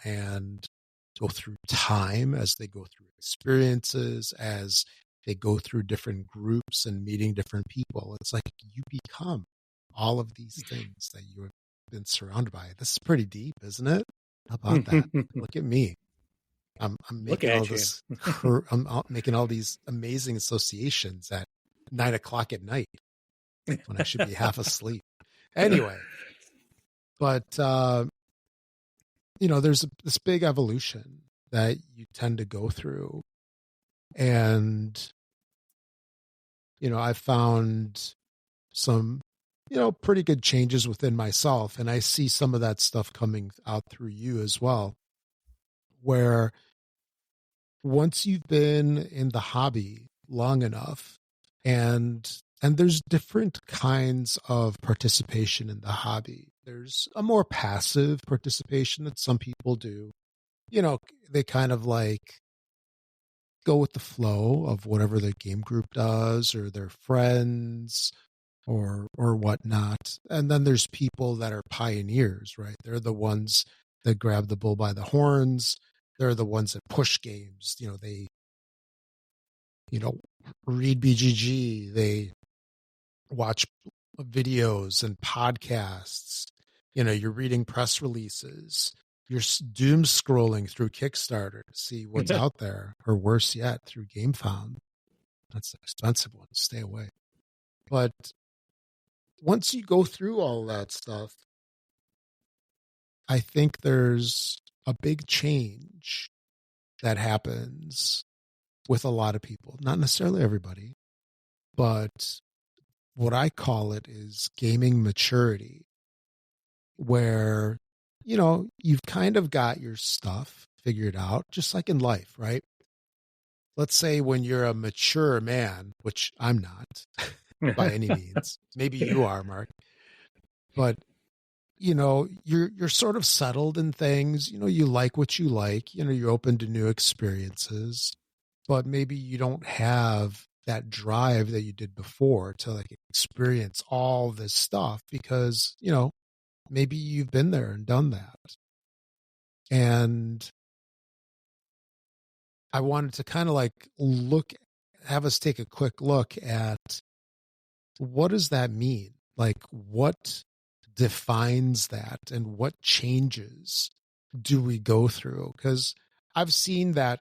time, as they go through experiences, as they go through different groups and meeting different people. It's like you become all of these things that you have been surrounded by. This is pretty deep, isn't it? How about that? Look at me. I'm making all this. I'm making all these amazing associations at 9:00 at night when I should be half asleep. Anyway, but there's this big evolution that you tend to go through, and I found some pretty good changes within myself, and I see some of that stuff coming out through you as well, where once you've been in the hobby long enough, and there's different kinds of participation in the hobby. There's a more passive participation that some people do. They kind of like go with the flow of whatever the game group does or their friends or whatnot. And then there's people that are pioneers, right? They're the ones that grab the bull by the horns. They're the ones that push games. They read BGG. They watch videos and podcasts. You're reading press releases. You're doom scrolling through Kickstarter to see what's out there, or worse yet, through GameFound. That's an expensive one. Stay away. But once you go through all that stuff, I think there's a big change that happens with a lot of people. Not necessarily everybody, but what I call it is gaming maturity, where you've kind of got your stuff figured out, just like in life, right? Let's say when you're a mature man, which I'm not by any means. Maybe you are, Mark. But you're sort of settled in things. You like what you like. You're open to new experiences, but maybe you don't have that drive that you did before to like experience all this stuff because maybe you've been there and done that. And I wanted to kind of like have us take a quick look at what does that mean? Like what defines that and what changes do we go through? Because I've seen that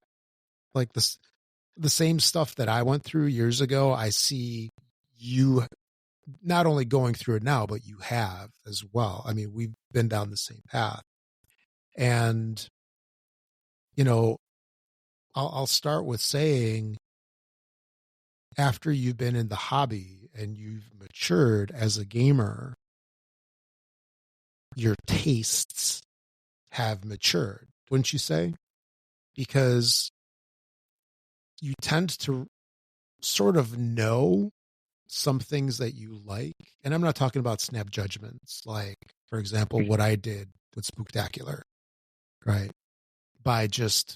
like the same stuff that I went through years ago, I see you not only going through it now, but you have as well. I mean, we've been down the same path. And, I'll start with saying, after you've been in the hobby and you've matured as a gamer, your tastes have matured, wouldn't you say? Because you tend to sort of know some things that you like. And I'm not talking about snap judgments, like, for example, what I did with Spooktacular, right? By just,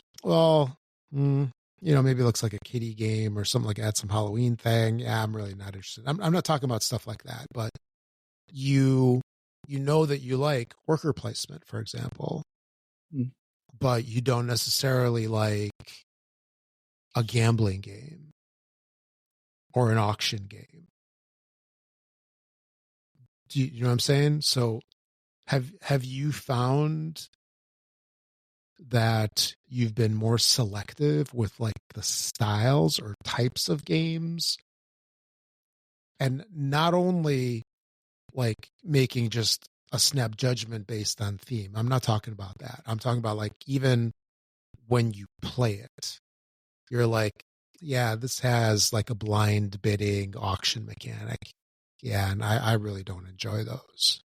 maybe it looks like a kiddie game or something like that, some Halloween thing. Yeah, I'm really not interested. I'm not talking about stuff like that, but you know that you like worker placement, for example, but you don't necessarily like a gambling game or an auction game. Do you know what I'm saying? So have you found that you've been more selective with like the styles or types of games, and not only like making just a snap judgment based on theme? I'm not talking about that. I'm talking about like even when you play it, you're like, yeah, this has like a blind bidding auction mechanic. Yeah, and I really don't enjoy those.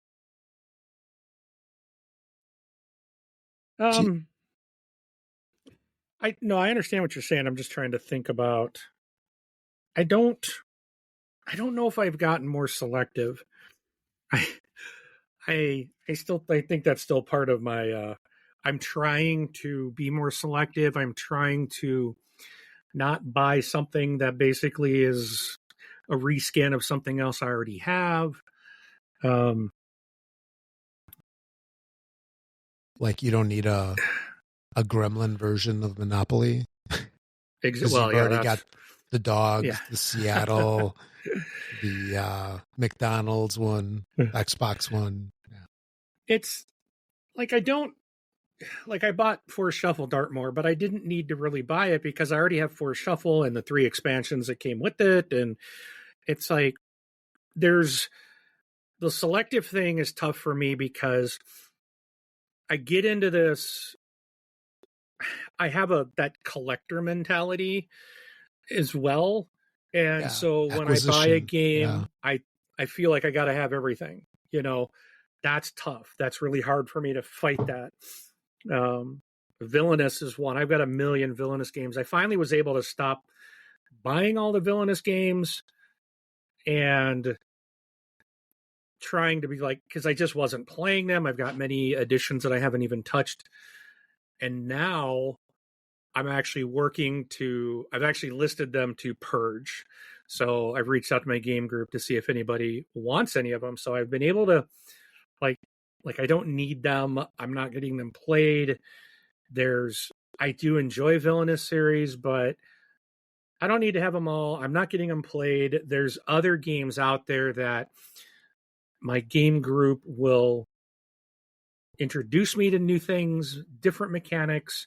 I understand what you're saying. I'm just trying to think about. I don't know if I've gotten more selective. I think that's still part of my. I'm trying to be more selective. I'm trying to not buy something that basically is a reskin of something else I already have. Like you don't need a gremlin version of Monopoly. Because Well, you've yeah, already got the dogs, yeah. the Seattle, the McDonald's one, Xbox one. Yeah. It's like I bought Force Shuffle Dartmoor, but I didn't need to really buy it because I already have Force Shuffle and the 3 expansions that came with it. And it's like there's the selective thing is tough for me because I get into this. I have that collector mentality as well. And so when I buy a game, I feel like I got to have everything, that's tough. That's really hard for me to fight that. Villainous is one. I've got a million Villainous games. I finally was able to stop buying all the Villainous games and trying to be like, because I just wasn't playing them. I've got many editions that I haven't even touched. And now I'm actually I've actually listed them to purge. So I've reached out to my game group to see if anybody wants any of them. So I've been able to like I don't need them. I'm not getting them played. I do enjoy Villainous series, but I don't need to have them all. I'm not getting them played. There's other games out there that my game group will introduce me to new things, different mechanics.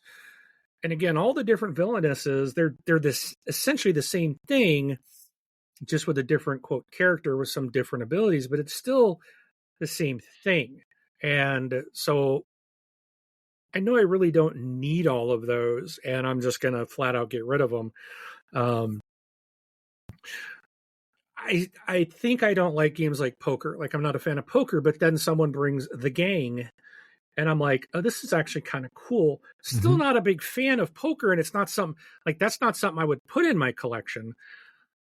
And again, all the different Villainesses, they're this essentially the same thing, just with a different quote character with some different abilities, but it's still the same thing. And so I know I really don't need all of those, and I'm just going to flat out get rid of them. I think I don't like games like poker. Like I'm not a fan of poker, but then someone brings The Gang, and I'm like, oh, this is actually kind of cool. Still not a big fan of poker, and it's not something like that's not something I would put in my collection.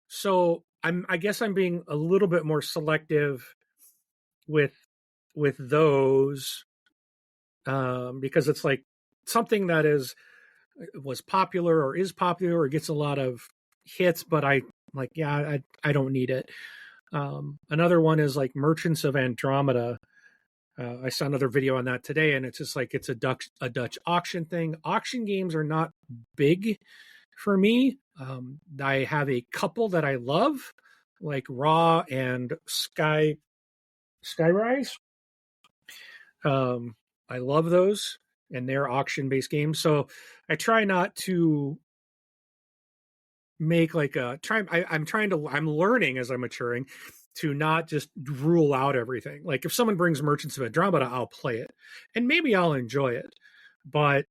So I guess I'm being a little bit more selective with those because it's like something that was popular or is popular or gets a lot of hits, but I don't need it. Another one is like Merchants of Andromeda. I saw another video on that today, and it's just like it's a Dutch auction thing. Auction games are not big for me. I have a couple that I love, like Raw and Skyrise. I love those, and they're auction-based games. So I try not to make like I'm learning as I'm maturing to not just rule out everything. Like if someone brings Merchants of Andromeda, I'll play it and maybe I'll enjoy it, but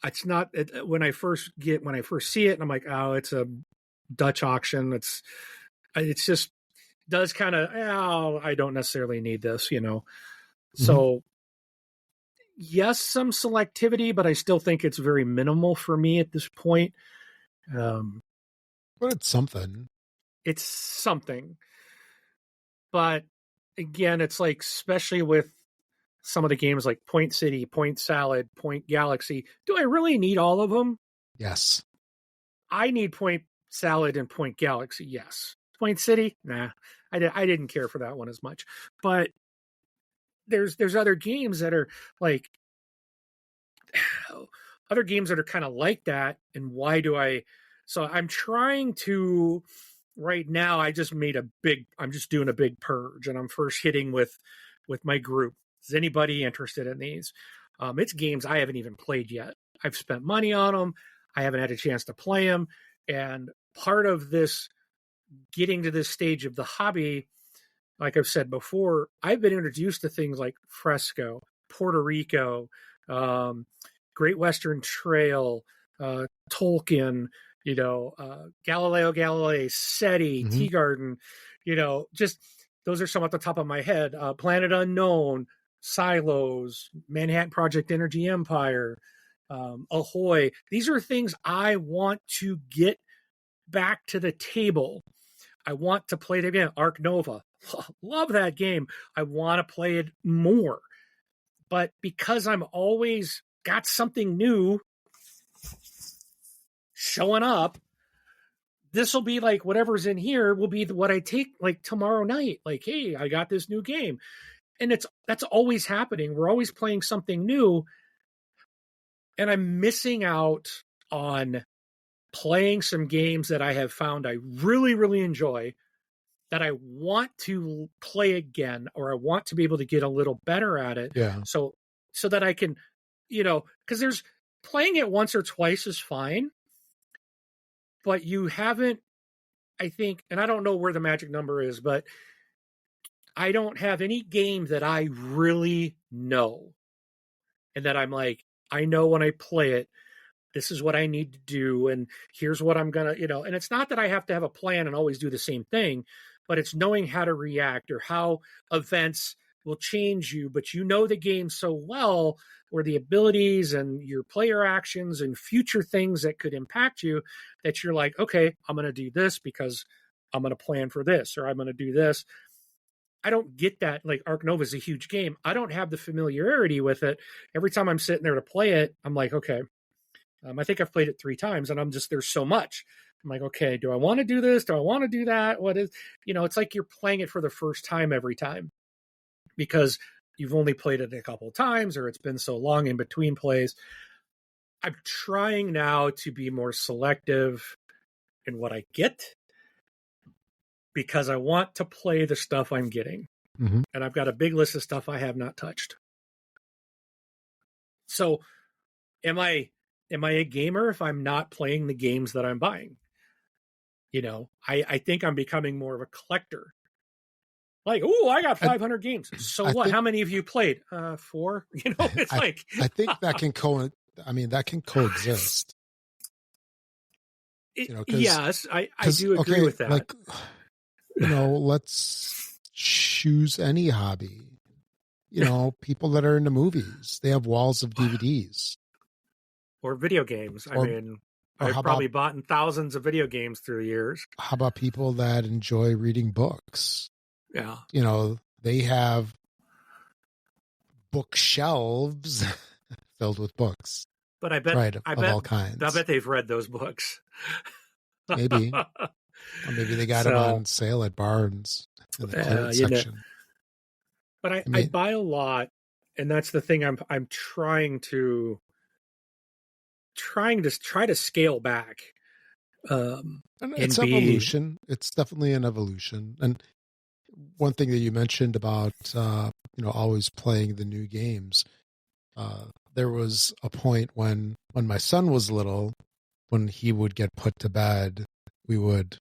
it's not when I first see it and I'm like, oh, it's a Dutch auction. It's just does kind of, oh, I don't necessarily need this, So yes, some selectivity, but I still think it's very minimal for me at this point. But it's something. It's something. But again, it's like, especially with some of the games like Point City, Point Salad, Point Galaxy, do I really need all of them? Yes. I need Point Salad and Point Galaxy, yes. Point City, nah. I didn't care for that one as much. But there's other games that are like other games that are kind of like that. And why do I? So I'm trying to right now. I'm just doing a big purge, and I'm first hitting with my group. Is anybody interested in these? It's games I haven't even played yet. I've spent money on them. I haven't had a chance to play them. And part of this getting to this stage of the hobby, like I've said before, I've been introduced to things like Fresco, Puerto Rico, Great Western Trail, Tolkien, Galileo Galilei, SETI, Tea Garden, just those are some at the top of my head. Planet Unknown, Silos, Manhattan Project Energy Empire, Ahoy. These are things I want to get back to the table. I want to play it again. Arc Nova. Love that game. I want to play it more. But because I'm always got something new showing up, this will be like whatever's in here will be what I take like tomorrow night. Like, hey, I got this new game. and that's always happening. We're always playing something new, and I'm missing out on playing some games that I have found I really, really enjoy, that I want to play again, or I want to be able to get a little better at it. Yeah. So that I can, because there's playing it once or twice is fine, but you haven't, I think, and I don't know where the magic number is, but I don't have any game that I really know and that I'm like, I know when I play it, this is what I need to do, and here's what I'm gonna, and it's not that I have to have a plan and always do the same thing, but it's knowing how to react or how events will change you, but the game so well, or the abilities and your player actions and future things that could impact you, that you're like, okay, I'm gonna do this because I'm gonna plan for this, or I'm gonna do this. I don't get that. Like, Ark Nova is a huge game. I don't have the familiarity with it. Every time I'm sitting there to play it, I'm like, okay, I think I've played it 3 times, and there's so much. I'm like, okay, do I want to do this? Do I want to do that? What is, it's like you're playing it for the first time every time because you've only played it a couple of times, or it's been so long in between plays. I'm trying now to be more selective in what I get because I want to play the stuff I'm getting. Mm-hmm. And I've got a big list of stuff I have not touched. So am I a gamer if I'm not playing the games that I'm buying? I think I'm becoming more of a collector. Like, oh, I got 500 games. So what? How many of you played? 4. It's I think that can coexist. Yes, I do agree with that. Like, let's choose any hobby. People that are into movies, they have walls of DVDs. Or video games. I've probably bought thousands of video games through the years. How about people that enjoy reading books? Yeah. They have bookshelves filled with books. But I bet of all kinds. I bet they've read those books. Maybe. Or maybe they got them on sale at Barnes in the clearance section. But I buy a lot, and that's the thing I'm trying to scale back. And it's evolution. It's definitely an evolution. And one thing that you mentioned about always playing the new games, there was a point when my son was little, when he would get put to bed, we would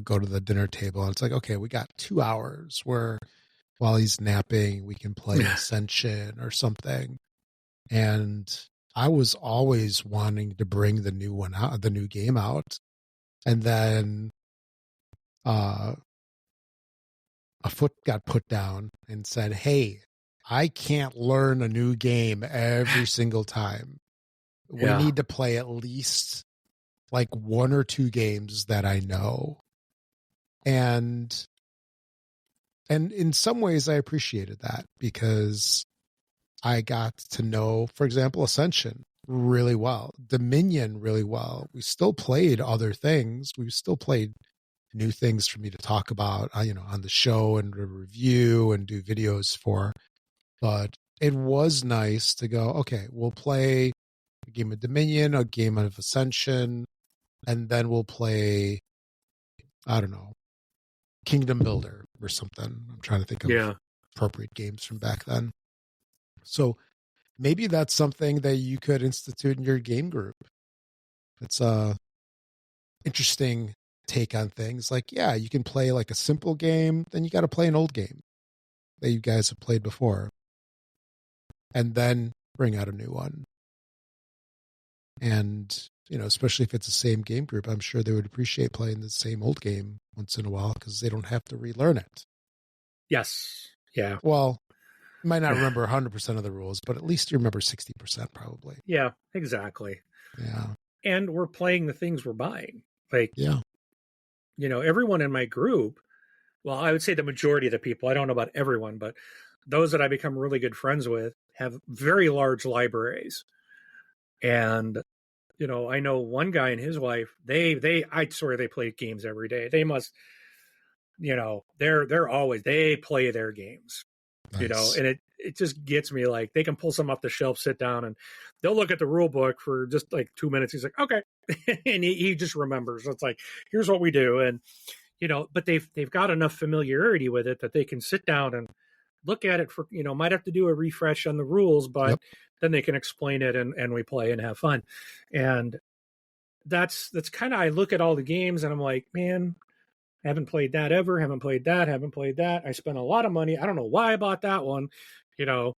go to the dinner table, and it's like, okay, we got 2 hours where while he's napping we can play Ascension or something. And I was always wanting to bring the new game out, and then a foot got put down and said, hey, I can't learn a new game every single time. We need to play at least like 1 or 2 games that I know. And in some ways I appreciated that, because I got to know, for example, Ascension really well, Dominion really well. We still played other things. We still played new things for me to talk about, on the show and review and do videos for. But it was nice to go, okay, we'll play a game of Dominion, a game of Ascension, and then we'll play, I don't know, Kingdom Builder or something. I'm trying to think of appropriate games from back then. So maybe that's something that you could institute in your game group. It's a interesting take on things. Like, you can play like a simple game, then you got to play an old game that you guys have played before, and then bring out a new one. And, especially if it's the same game group, I'm sure they would appreciate playing the same old game once in a while, because they don't have to relearn it. Yes. Yeah. Well, you might not remember 100% of the rules, but at least you remember 60% probably. Yeah, exactly. Yeah. And we're playing the things we're buying. Like, everyone in my group, well, I would say the majority of the people, I don't know about everyone, but those that I become really good friends with have very large libraries. And, I know one guy and his wife, I swear they play games every day. They must, they're always, they play their games. Nice. and it just gets me. Like, they can pull some off the shelf, sit down, and they'll look at the rule book for just like 2 minutes. He's like, okay. And he just remembers. It's like, here's what we do. And, but they've got enough familiarity with it that they can sit down and look at it for, might have to do a refresh on the rules, but then they can explain it and we play and have fun. And that's kind of, I look at all the games and I'm like, man, haven't played that ever. Haven't played that. Haven't played that. I spent a lot of money. I don't know why I bought that one, and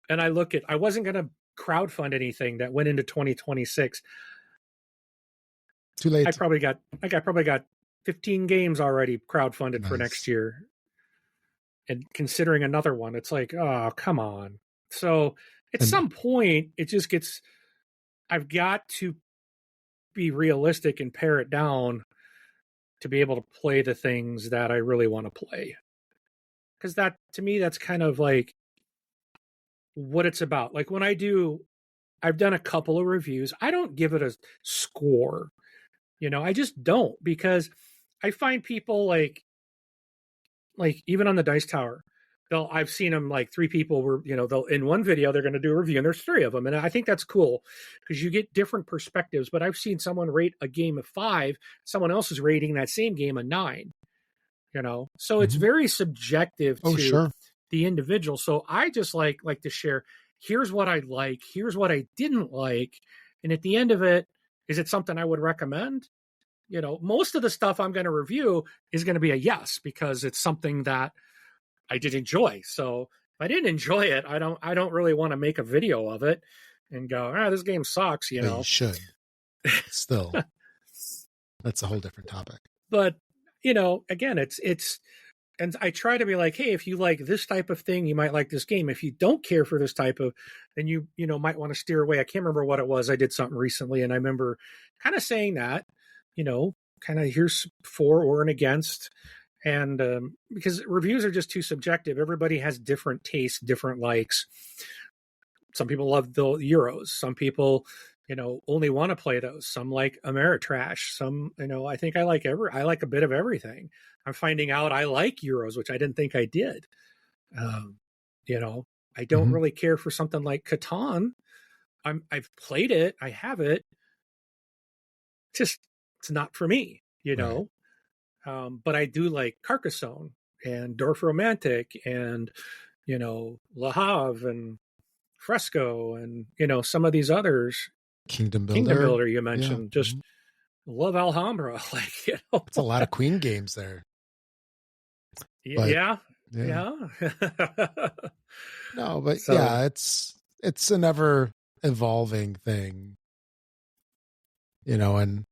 I wasn't going to crowdfund anything that went into 2026. Too late. I probably got 15 games already crowdfunded for next year. And considering another one, it's like, oh, come on. So at some point, it just gets, I've got to be realistic and pare it down to be able to play the things that I really want to play. Because that, to me, that's kind of like what it's about. Like when I've done a couple of reviews. I don't give it a score. I just don't, because I find people like even on the Dice Tower, I've seen them, like 3 people were, they'll, in one video, they're going to do a review and there's 3 of them. And I think that's cool because you get different perspectives. But I've seen someone rate a game a 5, someone else is rating that same game a 9, so it's very subjective to the individual. So I just like to share, here's what I like, here's what I didn't like. And at the end of it, is it something I would recommend? Most of the stuff I'm going to review is going to be a yes, because it's something that I did enjoy. So if I didn't enjoy it, I don't really want to make a video of it and go, this game sucks, You should. Still. That's a whole different topic. But, again, it's, and I try to be like, hey, if you like this type of thing, you might like this game. If you don't care for this type of, then you might want to steer away. I can't remember what it was. I did something recently and I remember kind of saying that, kind of here's for or an against. And because reviews are just too subjective. Everybody has different tastes, different likes. Some people love the Euros. Some people, only want to play those. Some like Ameritrash. Some, I think I like a bit of everything. I'm finding out I like Euros, which I didn't think I did. I don't really care for something like Catan. I've played it. I have it. Just, it's not for me, Right. But I do like Carcassonne and Dorf Romantic and, Le Havre and Fresco and, some of these others. Kingdom Builder you mentioned. Just love Alhambra. Like, it's a lot of Queen games there. But, yeah. No, but it's an ever evolving thing, and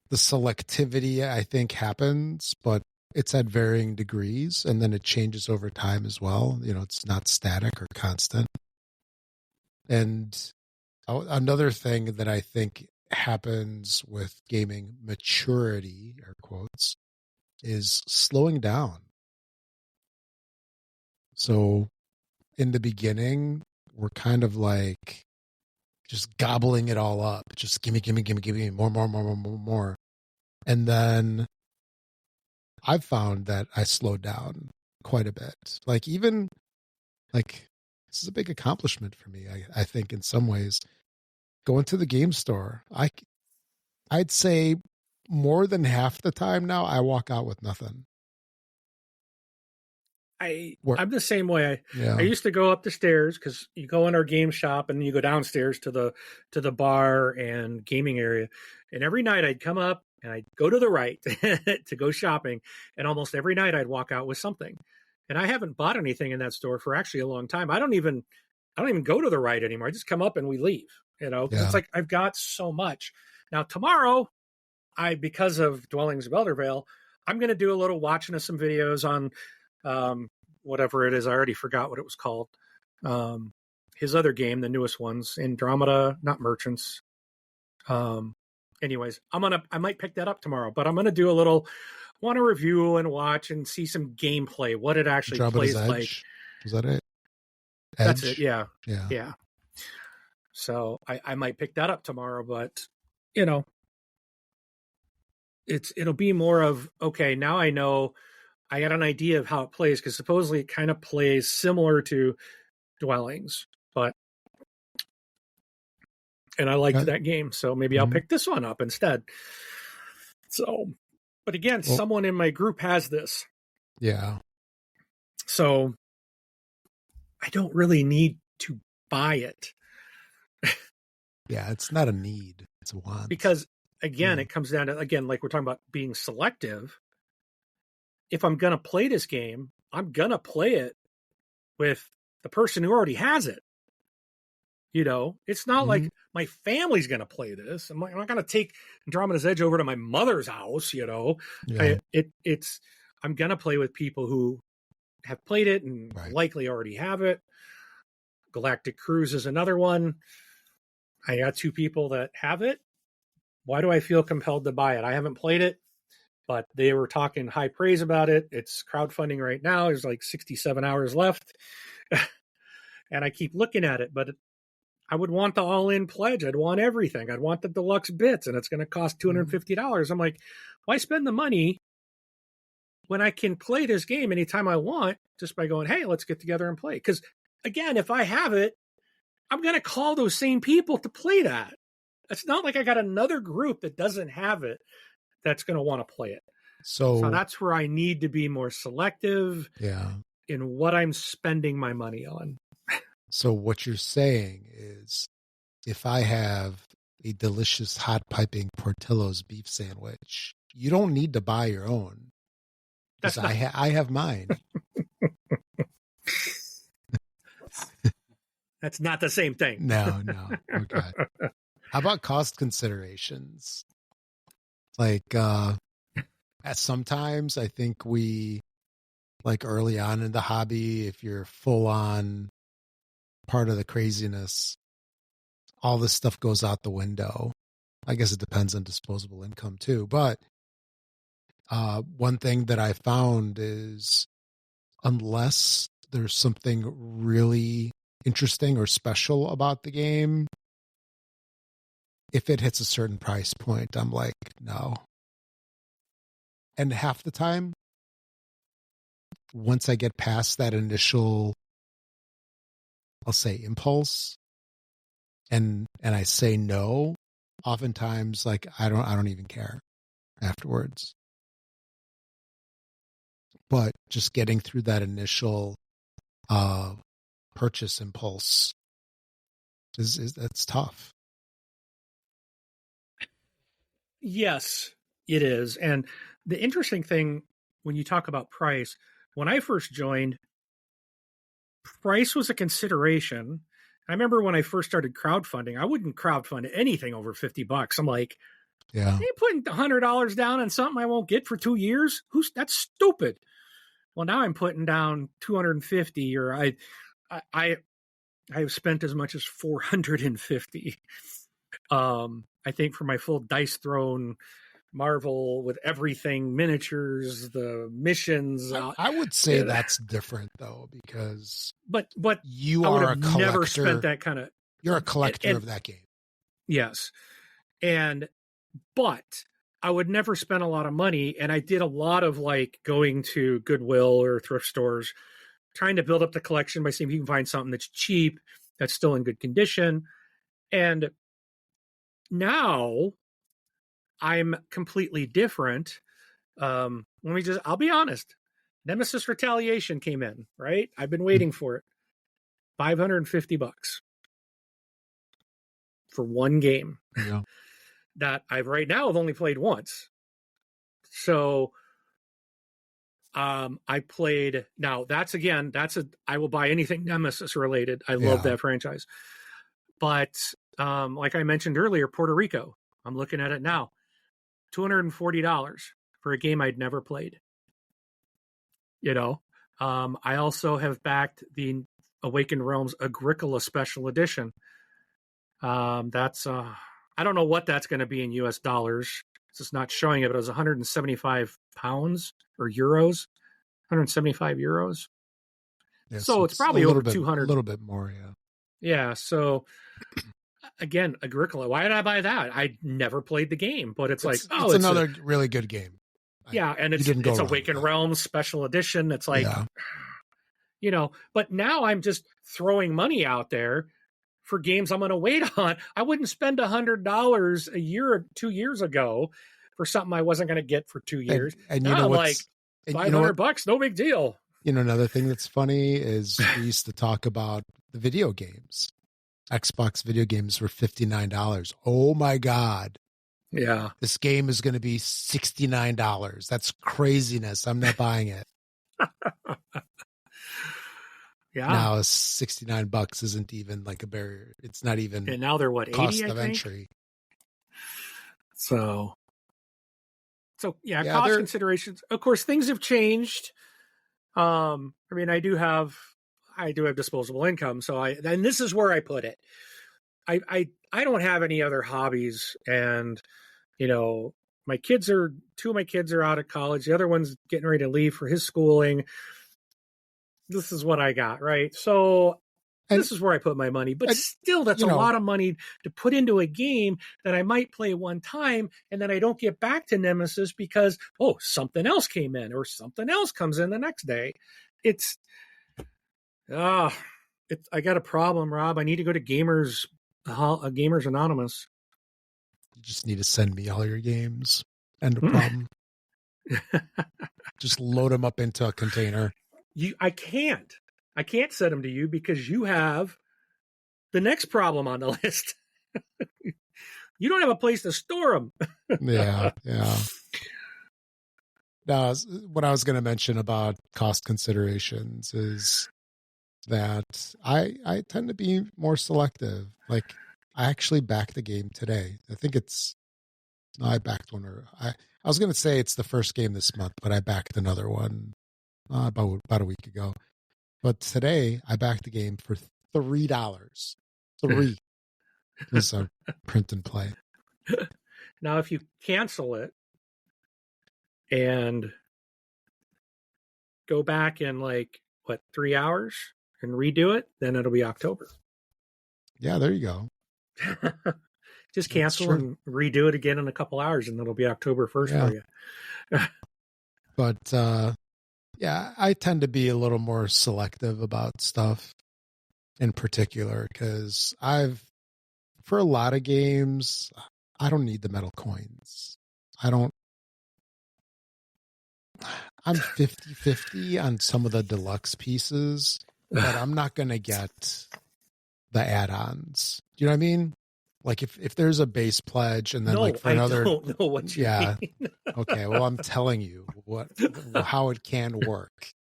the selectivity, I think, happens, but it's at varying degrees, and then it changes over time as well. It's not static or constant. And another thing that I think happens with gaming maturity, air quotes, is slowing down. So in the beginning, we're kind of like just gobbling it all up. Just gimme, more. And then I've found that I slowed down quite a bit. Like even like this is a big accomplishment for me. I think in some ways, going to the game store, I'd say more than half the time now I walk out with nothing. I'm the same way. I used to go up the stairs because you go in our game shop and you go downstairs to the bar and gaming area. And every night I'd come up and I'd go to the right to go shopping. And almost every night I'd walk out with something. And I haven't bought anything in that store for actually a long time. I don't even go to the right anymore. I just come up and we leave, It's like I've got so much. Now tomorrow, because of Dwellings of Eldervale, I'm going to do a little watching of some videos on whatever it is. I already forgot what it was called. His other game, the newest ones, Andromeda, not Merchants. Anyways, I might pick that up tomorrow, but I'm going to do a little, want to review and watch and see some gameplay, what it actually plays like. Was that it? Edge? That's it. Yeah. So I might pick that up tomorrow, but it'll be more of, okay, now I know I got an idea of how it plays, because supposedly it kind of plays similar to Dwellings, and I liked that game, so maybe I'll pick this one up instead. So, but again, someone in my group has this. Yeah. So I don't really need to buy it. Yeah, it's not a need. It's a want. Because, again, it comes down to, again, like we're talking about being selective. If I'm going to play this game, I'm going to play it with the person who already has it. You know, it's not like my family's going to play this. I'm not going to take Andromeda's Edge over to my mother's house, you know. Yeah. I'm going to play with people who have played it and likely already have it. Galactic Cruise is another one. I got 2 people that have it. Why do I feel compelled to buy it? I haven't played it, but they were talking high praise about it. It's crowdfunding right now. There's like 67 hours left. And I keep looking at it, but I would want the all-in pledge. I'd want everything. I'd want the deluxe bits, and it's going to cost $250. I'm like, why spend the money when I can play this game anytime I want just by going, hey, let's get together and play? Because, again, if I have it, I'm going to call those same people to play that. It's not like I got another group that doesn't have it that's going to want to play it. So that's where I need to be more selective in what I'm spending my money on. So what you're saying is, if I have a delicious hot piping Portillo's beef sandwich, you don't need to buy your own. Because I have mine. That's not the same thing. No. Okay. How about cost considerations? Like, sometimes I think we, like early on in the hobby, if you're full on part of the craziness, all this stuff goes out the window. I guess it depends on disposable income too. But one thing that I found is, unless there's something really interesting or special about the game, if it hits a certain price point, I'm like, no. And half the time, once I get past that initial, I'll say, impulse, and I say no, oftentimes, like, I don't even care afterwards. But just getting through that initial purchase impulse that's tough. Yes, it is. And the interesting thing when you talk about price, when I first joined, price was a consideration. I remember when I first started crowdfunding, I wouldn't crowdfund anything over $50. I'm like, yeah, you putting $100 down on something I won't get for 2 years? That's stupid. Well, now I'm putting down $250, or I've spent as much as $450. I think for my full Dice Throne Marvel with everything, miniatures, the missions. I would say that's different though, because but you are a collector. Never spent that kind of. You're a collector of that game. Yes, but I would never spend a lot of money, and I did a lot of like going to Goodwill or thrift stores, trying to build up the collection by seeing if you can find something that's cheap, that's still in good condition. And now I'm completely different. I'll be honest. Nemesis Retaliation came in, right? I've been waiting for it. $550 for one game. Yeah. That I've right now have only played once. So I played, now I will buy anything Nemesis related. I love that franchise. But like I mentioned earlier, Puerto Rico, I'm looking at it now. $240 for a game I'd never played. You know, I also have backed the Awakened Realms Agricola Special Edition. That's I don't know what that's going to be in US dollars. It's not showing it, but it was 175 pounds or euros, 175 euros. Yeah, so it's probably over 200. A little bit more, yeah. Yeah, so again, Agricola. Why did I buy that? I never played the game, but it's another really good game. Yeah, and it's Awakened Realms special edition. It's like, but now I'm just throwing money out there for games I'm going to wait on. I wouldn't spend $100 a year or 2 years ago for something I wasn't going to get for 2 years. And now you know I'm like, $500, no big deal. Another thing that's funny is we used to talk about the video games. Xbox video games were $59. Oh my God. Yeah. This game is going to be $69. That's craziness. I'm not buying it. Yeah. Now $69 isn't even like a barrier. It's not even. And now they're what, 80, cost of entry. So cost considerations. Of course, things have changed. I mean, I do have disposable income, and this is where I put it. I don't have any other hobbies, and two of my kids are out of college. The other one's getting ready to leave for his schooling. This is what I got, right? So this is where I put my money. But still, that's a lot of money to put into a game that I might play one time, and then I don't get back to Nemesis because, something else came in or something else comes in the next day. I got a problem, Rob. I need to go to Gamers Anonymous. You just need to send me all your games. End of problem. Just load them up into a container. I can't send them to you because you have the next problem on the list. You don't have a place to store them. Yeah. Now, what I was going to mention about cost considerations is that I tend to be more selective. Like, I actually backed the game today. I think I backed one, I was going to say it's the first game this month, but I backed another one about a week ago. But today I backed the game for $3. $3 is a print and play. Now, if you cancel it and go back in 3 hours and redo it, then it'll be October. Yeah, there you go. Just cancel and redo it again in a couple hours, and it'll be October 1st for you. But I tend to be a little more selective about stuff in particular because for a lot of games, I don't need the metal coins. I'm 50-50 on some of the deluxe pieces, but I'm not going to get the add-ons. Do you know what I mean? Like if there's a base pledge and then for another, I don't know what you mean. Okay. Well, I'm telling you how it can work.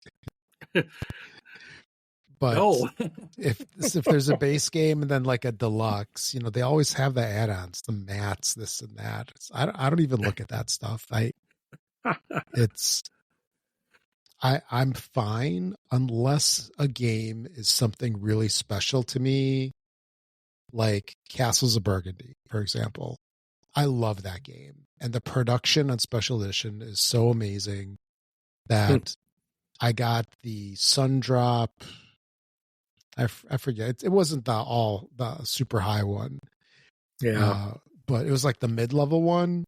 But if there's a base game and then a deluxe, they always have the add-ons, the mats, this and that. I don't even look at that stuff. I'm fine unless a game is something really special to me, like Castles of Burgundy, for example. I love that game. And the production on Special Edition is so amazing that I got the Sundrop. I forget. It wasn't the super high one. Yeah. But it was like the mid-level one.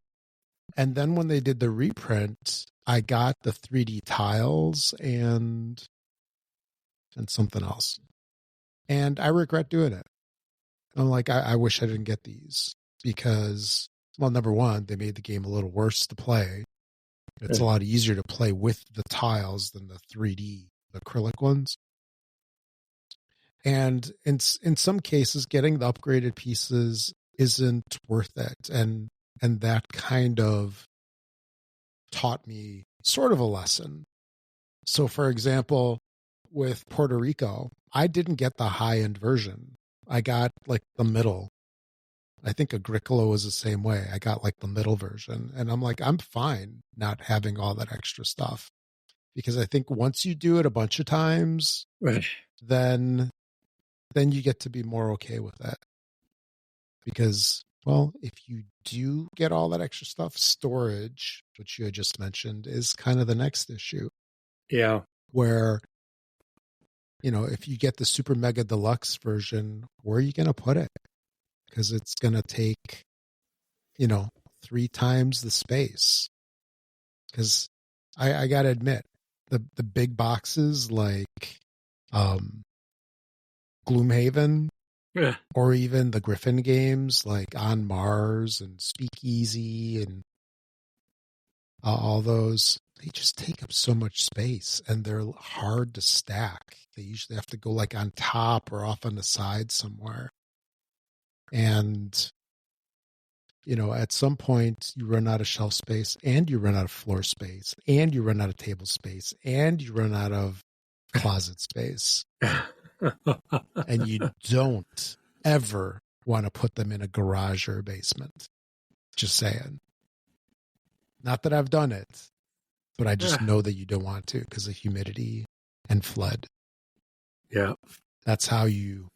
And then when they did the reprint, I got the 3D tiles and something else. And I regret doing it. I'm like, I wish I didn't get these because, well, number one, they made the game a little worse to play. It's a lot easier to play with the tiles than the 3D, the acrylic ones. And in some cases, getting the upgraded pieces isn't worth it. And that kind of taught me sort of a lesson. So, for example, with Puerto Rico, I didn't get the high-end version. I got the middle. I think Agricola was the same way. I got the middle version. And I'm like, I'm fine not having all that extra stuff. Because I think once you do it a bunch of times, then you get to be more okay with that. Because, well, if you do get all that extra stuff, storage, which you had just mentioned, is kind of the next issue. Yeah. Where, if you get the super mega deluxe version, where are you going to put it? Because it's going to take, 3 times the space. because I gotta admit, the big boxes like Gloomhaven, Yeah. or even the Griffin games like On Mars and Speakeasy and all those, they just take up so much space and they're hard to stack. They usually have to go like on top or off on the side somewhere. And, you know, at some point you run out of shelf space and you run out of floor space and you run out of table space and you run out of closet space. And you don't ever want to put them in a garage or a basement. Just saying. Not that I've done it, but I just know that you don't want to because of humidity and flood. Yeah. That's how you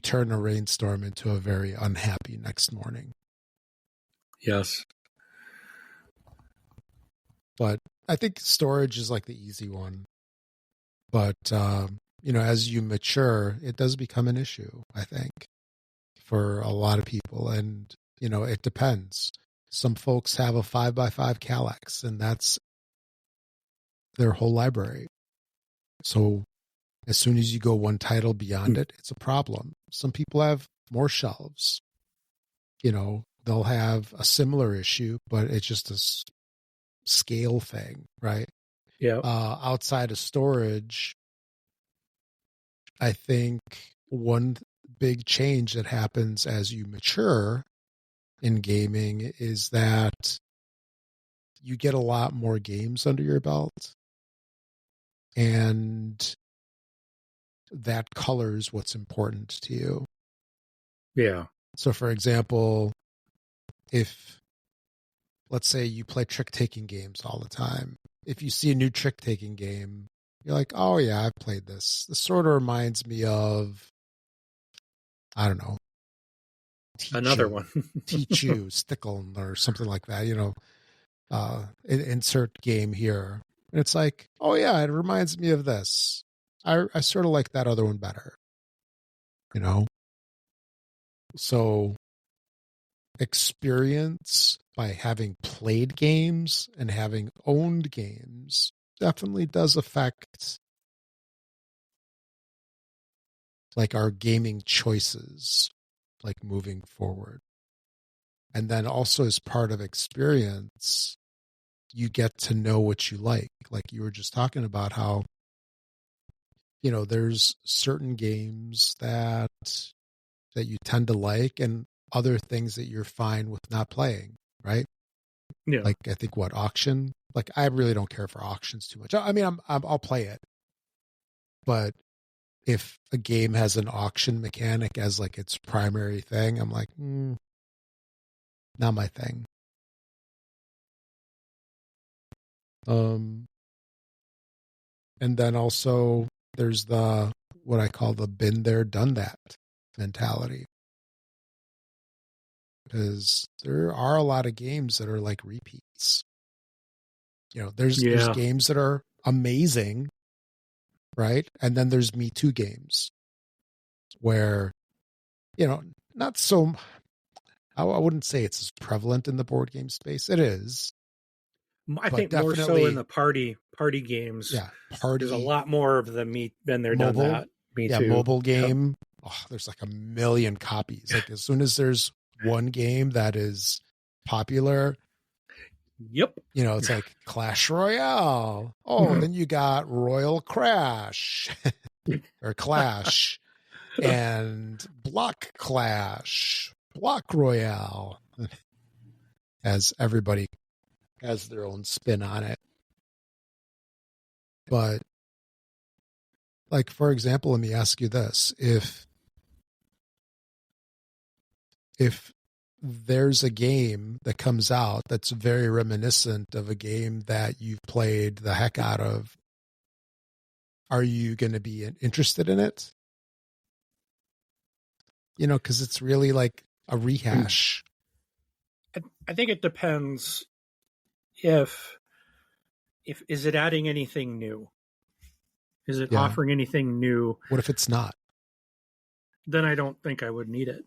turn a rainstorm into a very unhappy next morning. Yes. But I think storage is like the easy one. But, you know, as you mature, it does become an issue, I think, for a lot of people. And, you know, it depends. Some folks have a 5x5 Kallax, and that's their whole library. So as soon as you go one title beyond it, it's a problem. Some people have more shelves. You know, they'll have a similar issue, but it's just a scale thing, right? Yeah. Outside of storage, I think one big change that happens as you mature in gaming is that you get a lot more games under your belt, and that colors what's important to you. Yeah. So, for example, if, let's say you play trick-taking games all the time, if you see a new trick-taking game, you're like, oh yeah, I've played this. This sort of reminds me of, I don't know, Another one. Tichu, Stickle, or something like that, you know, insert game here. And it's like, oh yeah, it reminds me of this. I sort of like that other one better, you know? So experience by having played games and having owned games definitely does affect like our gaming choices, like moving forward. And then also as part of experience, you get to know what you like you were just talking about how, you know, there's certain games that you tend to like and other things that you're fine with not playing, right? Yeah. Like I think auction, like I really don't care for auctions too much. I mean, I'll play it, but if a game has an auction mechanic as like its primary thing, I'm like, not my thing. And then also there's the, what I call the been there, done that mentality. Because there are a lot of games that are like repeats. You know, there's games that are amazing, right? And then there's Me Too games where, you know, not so, I wouldn't say it's as prevalent in the board game space. It is. I think more so in the party games. Yeah, party. There's a lot more of the been there, mobile, done that. Me Too. Mobile game. Yep. Oh, there's like a million copies. Like as soon as there's one game that is popular, yep, you know, it's like Clash Royale. Oh, then you got Royal Crash or Clash and Block Clash, Block Royale, as everybody has their own spin on it. But like, for example, let me ask you this. If there's a game that comes out that's very reminiscent of a game that you've played the heck out of, are you going to be interested in it? You know, because it's really like a rehash. I think it depends if is it adding anything new? Is it offering anything new? What if it's not? Then I don't think I would need it.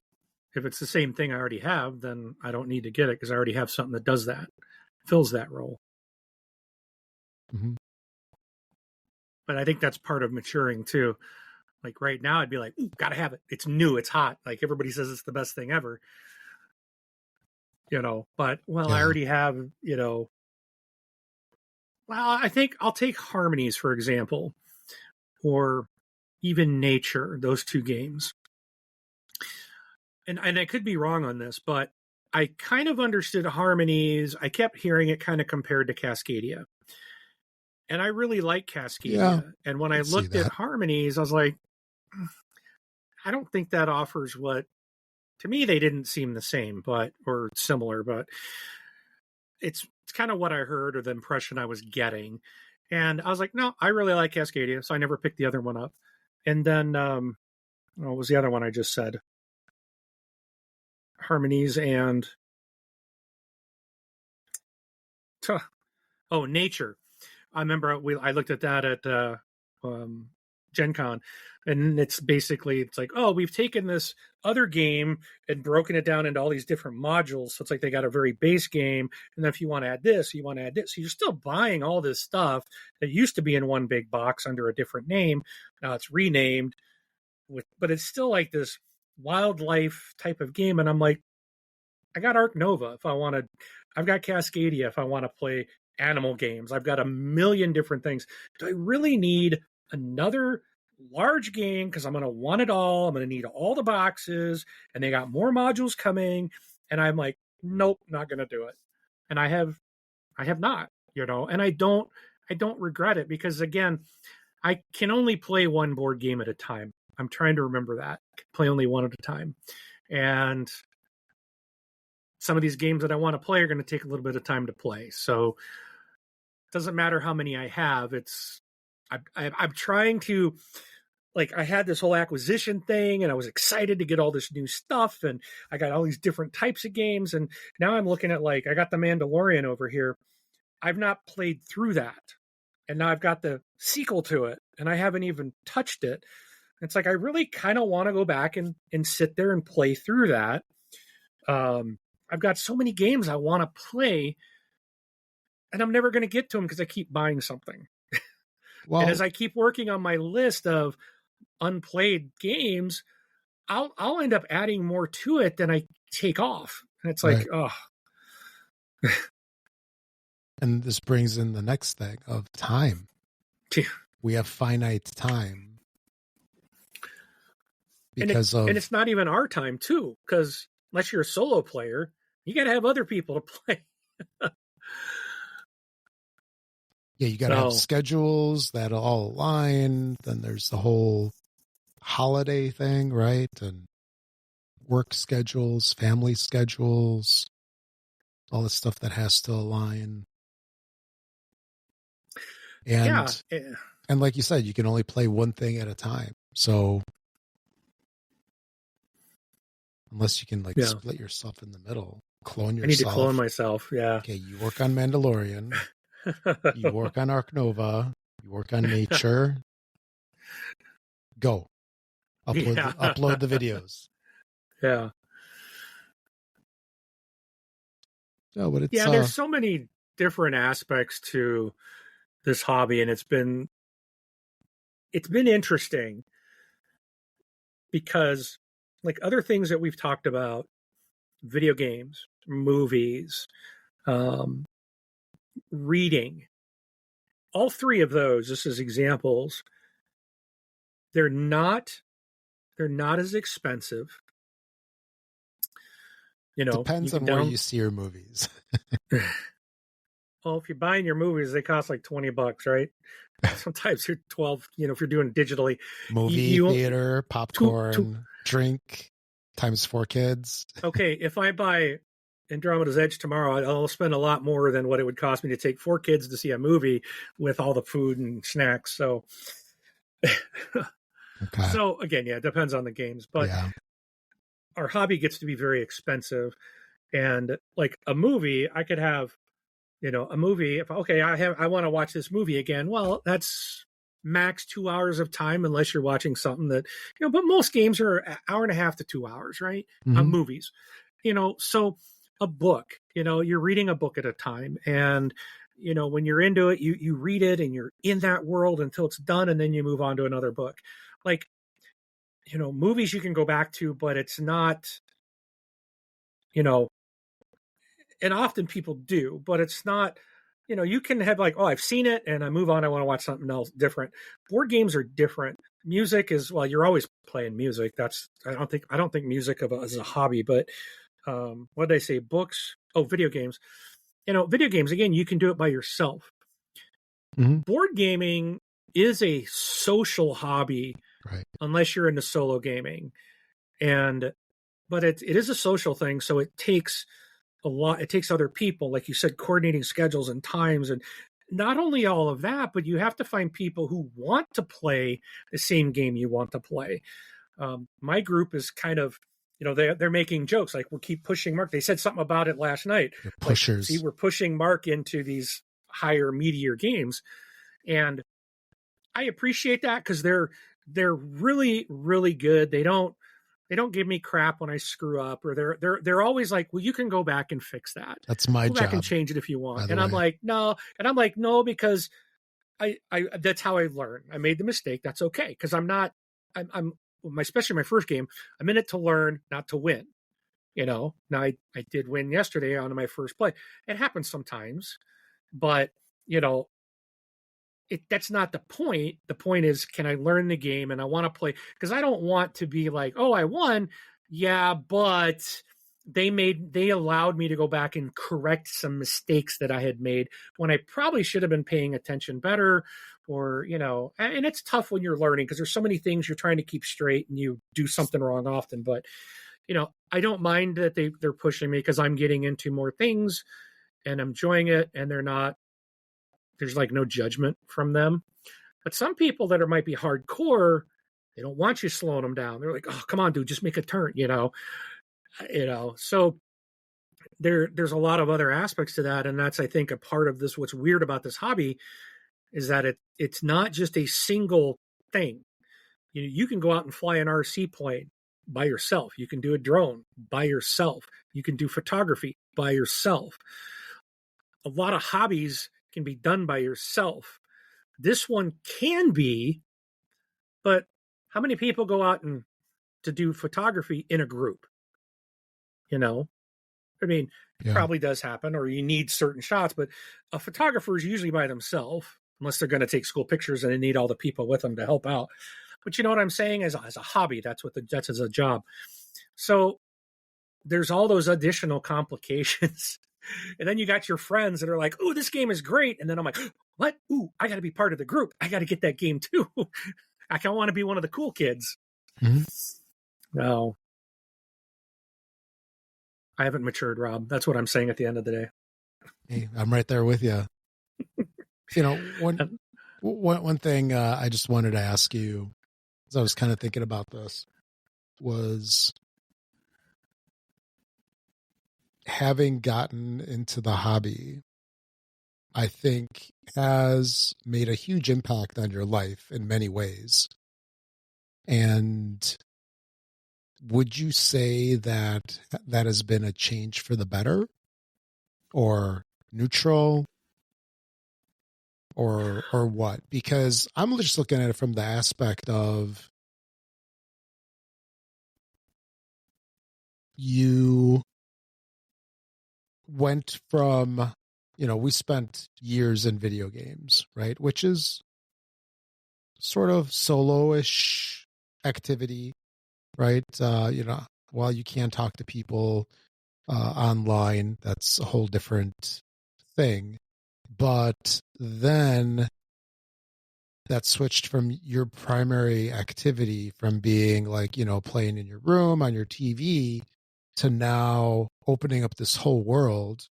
If it's the same thing I already have, then I don't need to get it because I already have something that does that, fills that role. Mm-hmm. But I think that's part of maturing too. Like right now, I'd be like, ooh, gotta have it. It's new. It's hot. Like everybody says it's the best thing ever. But I already have, well, I think I'll take Harmonies, for example, or even Nature, those two games. And I could be wrong on this, but I kind of understood Harmonies. I kept hearing it kind of compared to Cascadia. And I really like Cascadia. Yeah, and when I looked at Harmonies, I was like, I don't think that offers what, to me, they didn't seem the same, or similar, but it's kind of what I heard or the impression I was getting. And I was like, no, I really like Cascadia. So I never picked the other one up. And then, what was the other one I just said? Harmonies and Nature. I remember I looked at that at Gen Con, and it's like, oh, we've taken this other game and broken it down into all these different modules. So it's like they got a very base game, and then if you want to add this, you want to add this. So you're still buying all this stuff that used to be in one big box under a different name. Now it's renamed, but it's still like this wildlife type of game. And I'm like, I got Arc Nova if I want to. I've got Cascadia if I want to play animal games. I've got a million different things. Do I really need another large game? Because I'm going to want it all. I'm going to need all the boxes, and they got more modules coming. And I'm like, nope, not going to do it. And I have not, and I don't regret it, because again, I can only play one board game at a time. I'm trying to remember that. I can play only one at a time. And some of these games that I want to play are going to take a little bit of time to play. So it doesn't matter how many I have. I'm trying to, like, I had this whole acquisition thing, and I was excited to get all this new stuff, and I got all these different types of games. And now I'm looking at, like, I got The Mandalorian over here. I've not played through that. And now I've got the sequel to it, and I haven't even touched it. It's like, I really kind of want to go back and sit there and play through that. I've got so many games I want to play, and I'm never going to get to them because I keep buying something. Well, and as I keep working on my list of unplayed games, I'll end up adding more to it than I take off. And it's like, oh. And this brings in the next thing of time. We have finite time. And it's not even our time, too, because unless you're a solo player, you got to have other people to play. Yeah, you got to have schedules that all align. Then there's the whole holiday thing, right? And work schedules, family schedules, all the stuff that has to align. And like you said, you can only play one thing at a time. So unless you can split yourself in the middle, clone yourself. I need to clone myself. Yeah. Okay, you work on Mandalorian. You work on Arc Nova. You work on Nature. Go. Upload the videos. Yeah. No, but it's there's so many different aspects to this hobby, and it's been interesting because, like other things that we've talked about, video games, movies, reading, all three of those, just as examples, they're not as expensive. Depends on where you see your movies. Well, if you're buying your movies, they cost like $20, right? Sometimes they're 12. If you're doing digitally, movie theater, popcorn, drink, times 4 kids. Okay, if I buy Andromeda's Edge tomorrow, I'll spend a lot more than what it would cost me to take 4 kids to see a movie with all the food and snacks. So, So again, it depends on the games, but our hobby gets to be very expensive. And like a movie, I could have, a movie. If I want to watch this movie again. Well, that's max 2 hours of time, unless you're watching something that, but most games are an hour and a half to 2 hours, right? Mm-hmm. On movies, so a book, you're reading a book at a time, and when you're into it, you read it and you're in that world until it's done, and then you move on to another book. Like, movies you can go back to, but it's not, and often people do, but it's not, you can have like, oh, I've seen it and I move on. I want to watch something else different. Board games are different. Music is, well, you're always playing music. I don't think music is a hobby, but what did I say? Books. Oh, video games. Video games, again, you can do it by yourself. Mm-hmm. Board gaming is a social hobby, right, unless you're into solo gaming. But it is a social thing. So it takes a lot. It takes other people, like you said, coordinating schedules and times. And not only all of that, but you have to find people who want to play the same game you want to play. My group is kind of, they're making jokes like, we'll keep pushing Mark. They said something about it last night. They're pushers. Like, see, we're pushing Mark into these higher, meatier games, and I appreciate that because they're really, really good. They don't give me crap when I screw up, or they're always like, well, you can go back and fix that. That's my job. Go back and change it if you want. And I'm like, no. And I'm like, no, because I that's how I learn. I made the mistake. That's okay. Because I'm especially my first game, I'm in it to learn, not to win. Now I did win yesterday on my first play. It happens sometimes, but that's not the point. The point is, can I learn the game? And I want to play, because I don't want to be like, oh, I won. Yeah, but they allowed me to go back and correct some mistakes that I had made when I probably should have been paying attention better, or, and it's tough when you're learning because there's so many things you're trying to keep straight and you do something wrong often. But, I don't mind that they're pushing me because I'm getting into more things and I'm enjoying it, and there's like no judgment from them. But some people that might be hardcore, they don't want you slowing them down. They're like, oh, come on, dude, just make a turn, So there's a lot of other aspects to that. And that's, I think, a part of this. What's weird about this hobby is that it's not just a single thing. You can go out and fly an RC plane by yourself. You can do a drone by yourself. You can do photography by yourself. A lot of hobbies can be done by yourself. This one can be, but how many people go out and to do photography in a group? Probably does happen, or you need certain shots, but a photographer is usually by themselves, unless they're going to take school pictures and they need all the people with them to help out. But you know what I'm saying? As a hobby, that's as a job. So there's all those additional complications. And then you got your friends that are like, oh, this game is great. And then I'm like, what? Ooh, I got to be part of the group. I got to get that game too. I kind of want to be one of the cool kids. Mm-hmm. No. I haven't matured, Rob. That's what I'm saying at the end of the day. Hey, I'm right there with you. One thing I just wanted to ask you, as I was kind of thinking about this, was having gotten into the hobby, I think, has made a huge impact on your life in many ways. And would you say that has been a change for the better, or neutral, or what? Because I'm just looking at it from the aspect of you went from, we spent years in video games, right? Which is sort of solo-ish activity, right? While you can talk to people online, that's a whole different thing. But then that switched from your primary activity from being like, playing in your room on your TV to now opening up this whole world,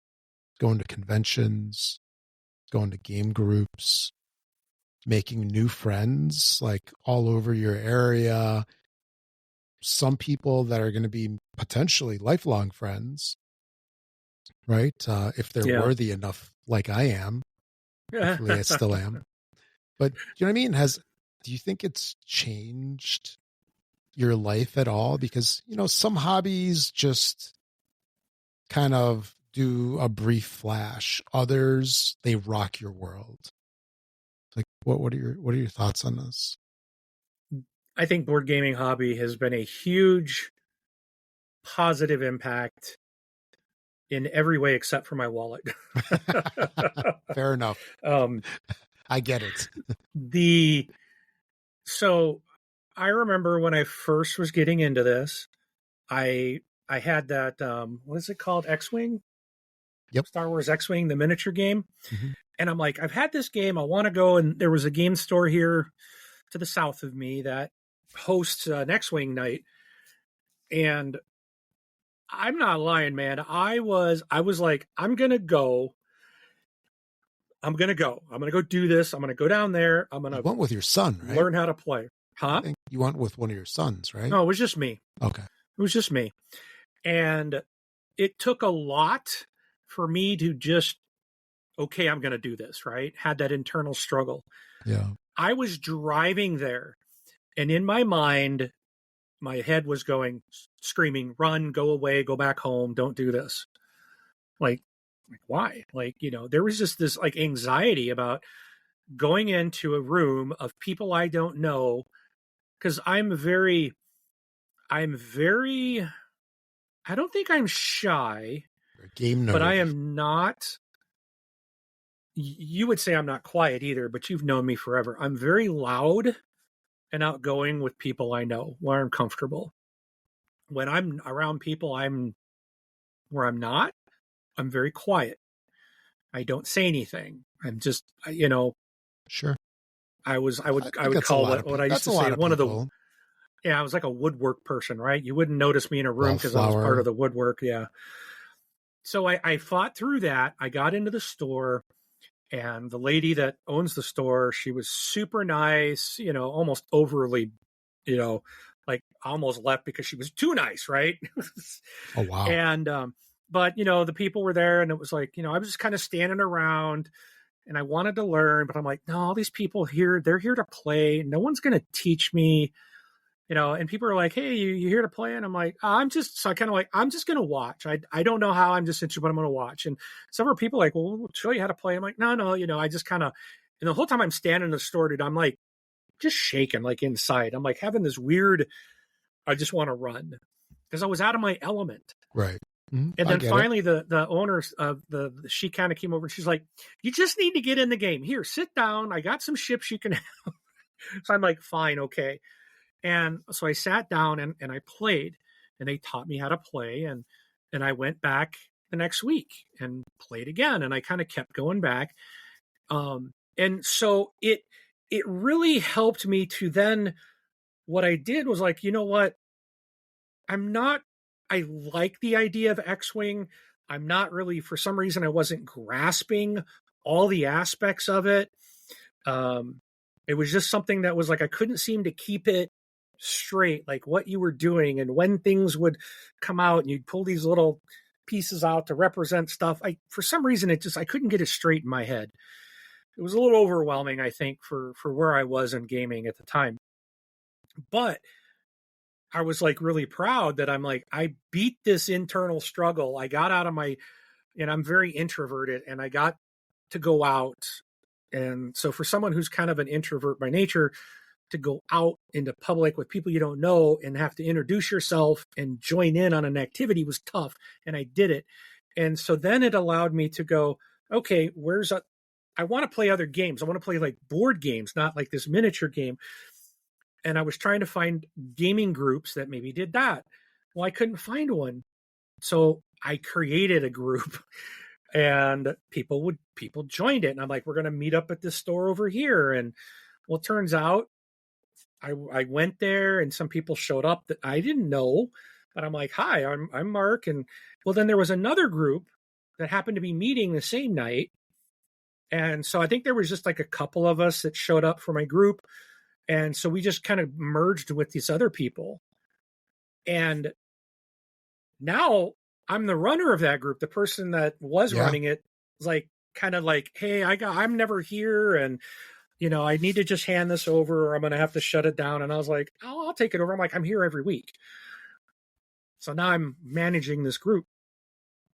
going to conventions, going to game groups, making new friends like all over your area. Some people that are going to be potentially lifelong friends, right? If they're worthy enough, like I am. Hopefully I still am. But you know what I mean? Do you think it's changed your life at all? Because, some hobbies just kind of do a brief flash. Others, they rock your world. Like, what are your thoughts on this? I think board gaming hobby has been a huge positive impact in every way except for my wallet. Fair enough. I get it. So I remember when I first was getting into this, I had that what is it called? X-Wing? Yep. Star Wars X-Wing, the miniature game. Mm-hmm. And I'm like, I've had this game. I want to go. And there was a game store here to the south of me that hosts an X-Wing night. And I'm not lying, man. I was like, I'm going to go. I'm going to go do this. I'm going to go down there. I'm going to went with your son, right? Learn how to play. Huh? I think you went with one of your sons, right? No, it was just me. Okay. It was just me. And it took a lot for me to just, okay, I'm going to do this, right? Had that internal struggle. Yeah. I was driving there, and in my mind, my head was going, screaming, run, go away, go back home, don't do this. Like why? Like, there was just this like anxiety about going into a room of people I don't know, because I'm very, I don't think I'm shy, game nerd, but I am not. You would say I'm not quiet either, but you've known me forever. I'm very loud and outgoing with people I know where I'm comfortable. When I'm around people where I'm not, I'm very quiet. I don't say anything. I'm just, Sure. I would call what I used to say one of the, I was like a woodwork person, right? You wouldn't notice me in a room because I was part of the woodwork. Yeah. So I fought through that. I got into the store, and the lady that owns the store, she was super nice, almost overly, like almost left because she was too nice, right? Oh, wow. And, but, the people were there, and it was like, I was just kind of standing around, and I wanted to learn, but I'm like, no, all these people here, they're here to play. No one's going to teach me, and people are like, hey, you here to play? And I'm like, I'm just going to watch. I don't know how, I'm just interested, but I'm going to watch. And several people are like, well, we'll show you how to play. I'm like, no, I just kind of, and the whole time I'm standing in the store, dude, I'm like just shaking like inside. I'm like having this weird, I just want to run because I was out of my element. Right. Mm-hmm. And then finally the owners of she kind of came over and she's like, you just need to get in the game. Here, sit down. I got some ships you can have. So I'm like, fine. Okay. And so I sat down and I played, and they taught me how to play. And I went back the next week and played again. And I kind of kept going back. And so it really helped me to then, what I did was like, you know what? I like the idea of X-Wing. I'm not really, for some reason, I wasn't grasping all the aspects of it. It was just something that was like, I couldn't seem to keep it straight, like what you were doing and when things would come out and you'd pull these little pieces out to represent stuff. For some reason, I couldn't get it straight in my head. It was a little overwhelming, I think, for where I was in gaming at the time. But I was like really proud that I'm like, I beat this internal struggle. I got out of and I'm very introverted, and I got to go out. And so for someone who's kind of an introvert by nature, to go out into public with people you don't know and have to introduce yourself and join in on an activity was tough. And I did it. And so then it allowed me to go, okay, I want to play other games. I want to play like board games, not like this miniature game. And I was trying to find gaming groups that maybe did that. Well, I couldn't find one. So I created a group, and people joined it. And I'm like, we're going to meet up at this store over here. And well, it turns out I went there, and some people showed up that I didn't know, but I'm like, hi, I'm Mark. And well, then there was another group that happened to be meeting the same night. And so I think there was just like a couple of us that showed up for my group. And so we just kind of merged with these other people. And now I'm the runner of that group. The person that was running it was like, kind of like, hey, I'm never here. And I need to just hand this over, or I'm going to have to shut it down. And I was like, oh, I'll take it over. I'm like, I'm here every week. So now I'm managing this group.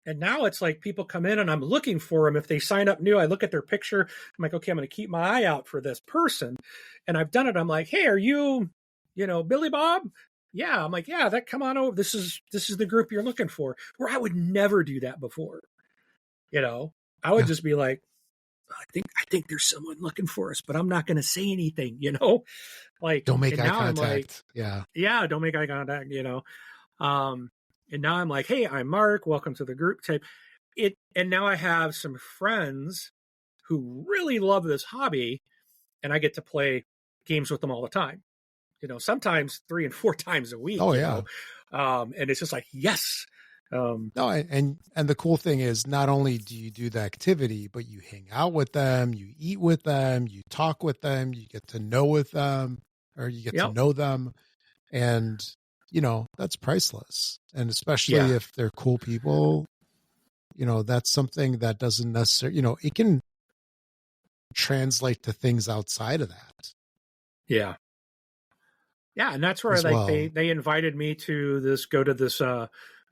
And now it's like people come in and I'm looking for them. If they sign up new, I look at their picture. I'm like, okay, I'm going to keep my eye out for this person. And I've done it. I'm like, hey, are you, Billy Bob? Yeah. I'm like, yeah, come on over. This is the group you're looking for. Where I would never do that before. I would just be like, I think there's someone looking for us, but I'm not going to say anything, like, don't make eye contact. Like, yeah, don't make eye contact, and now I'm like, hey, I'm Mark. Welcome to the group type. And now I have some friends who really love this hobby, and I get to play games with them all the time. Sometimes 3 and 4 times a week. Oh yeah. And it's just like, yes. No, and the cool thing is, not only do you do the activity, but you hang out with them, you eat with them, you talk with them, you get to know with them, or you get to know them, and that's priceless. And especially if they're cool people, that's something that doesn't necessarily, it can translate to things outside of that. Yeah. Yeah. And that's where they invited me to go to this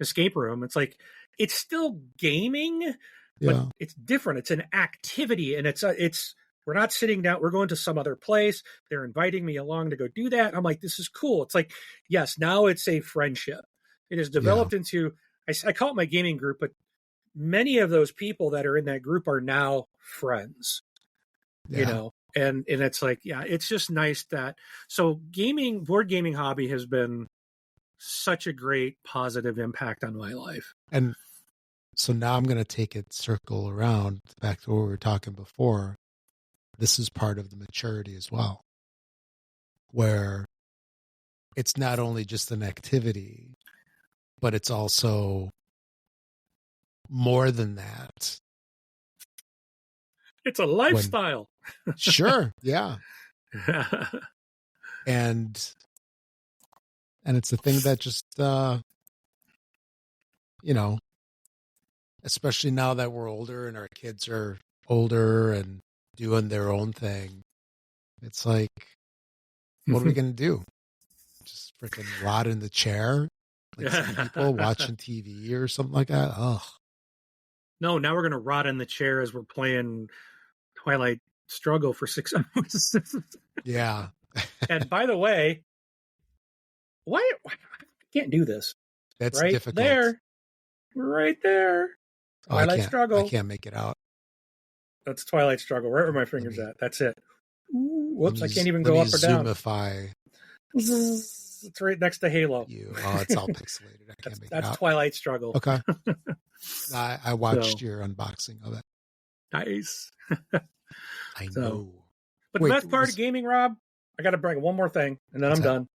escape room. It's like, it's still gaming, but it's different. It's an activity, and we're not sitting down. We're going to some other place. They're inviting me along to go do that. I'm like, this is cool. It's like, yes, now it's a friendship. It has developed into, I call it my gaming group, but many of those people that are in that group are now friends, and it's like, it's just nice so board gaming hobby has been such a great positive impact on my life. And so now I'm going to take it circle around back to what we were talking before. This is part of the maturity as well, where it's not only just an activity, but it's also more than that. It's a lifestyle. Sure. Yeah. And it's a thing that just, especially now that we're older and our kids are older and doing their own thing, it's like, what are we going to do? Just freaking rot in the chair? Like some people watching TV or something like that? Ugh. No, now we're going to rot in the chair as we're playing Twilight Struggle for 6 hours. Yeah. And by the way, why I can't do this? That's right difficult. There, right there. Twilight Struggle. I can't make it out. That's Twilight Struggle. Right where my finger's at. That's it. Ooh, whoops! I can't even go up or down. Zoomify. It's right next to Halo. It's all pixelated. I can't make it out. That's Twilight Struggle. Okay. I watched your unboxing of it. Nice. I know. But the best part of gaming, Rob, I got to bring one more thing, and then I'm done.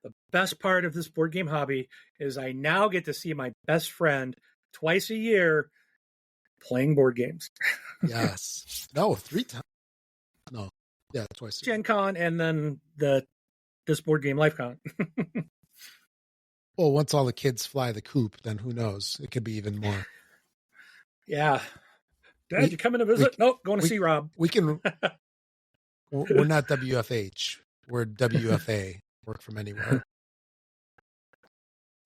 The best part of this board game hobby is I now get to see my best friend twice a year playing board games. Yes. No, 3 times. No. Yeah, twice. Gen Con and then this board game LifeCon. Well, once all the kids fly the coop, then who knows? It could be even more. Yeah. Dad, you coming to visit? Nope, going to see Rob. We can. We're not WFH. We're WFA. Work from anywhere.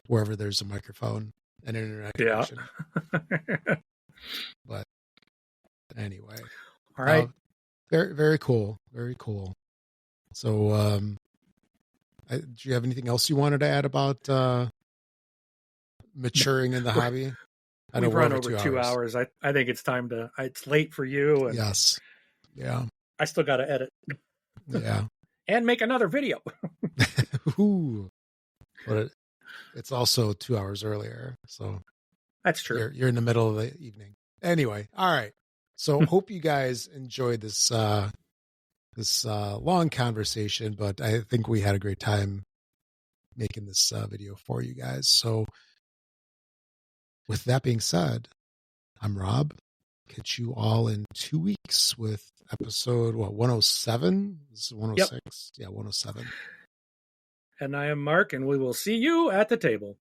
Wherever there's a microphone and internet connection. But anyway. All right. Very, very cool. Very cool. So, do you have anything else you wanted to add about maturing in the hobby? We've run over 2 hours. I think it's time to. It's late for you. And yes. Yeah. I still got to edit. Yeah. And make another video. Ooh. But it's also 2 hours earlier, so that's true. You're in the middle of the evening. Anyway, all right. So hope you guys enjoyed this long conversation, but I think we had a great time making this video for you guys. So with that being said, I'm Rob. Catch you all in 2 weeks with episode 107? This is 106. Yep. Yeah, 107. And I am Mark, and we will see you at the table.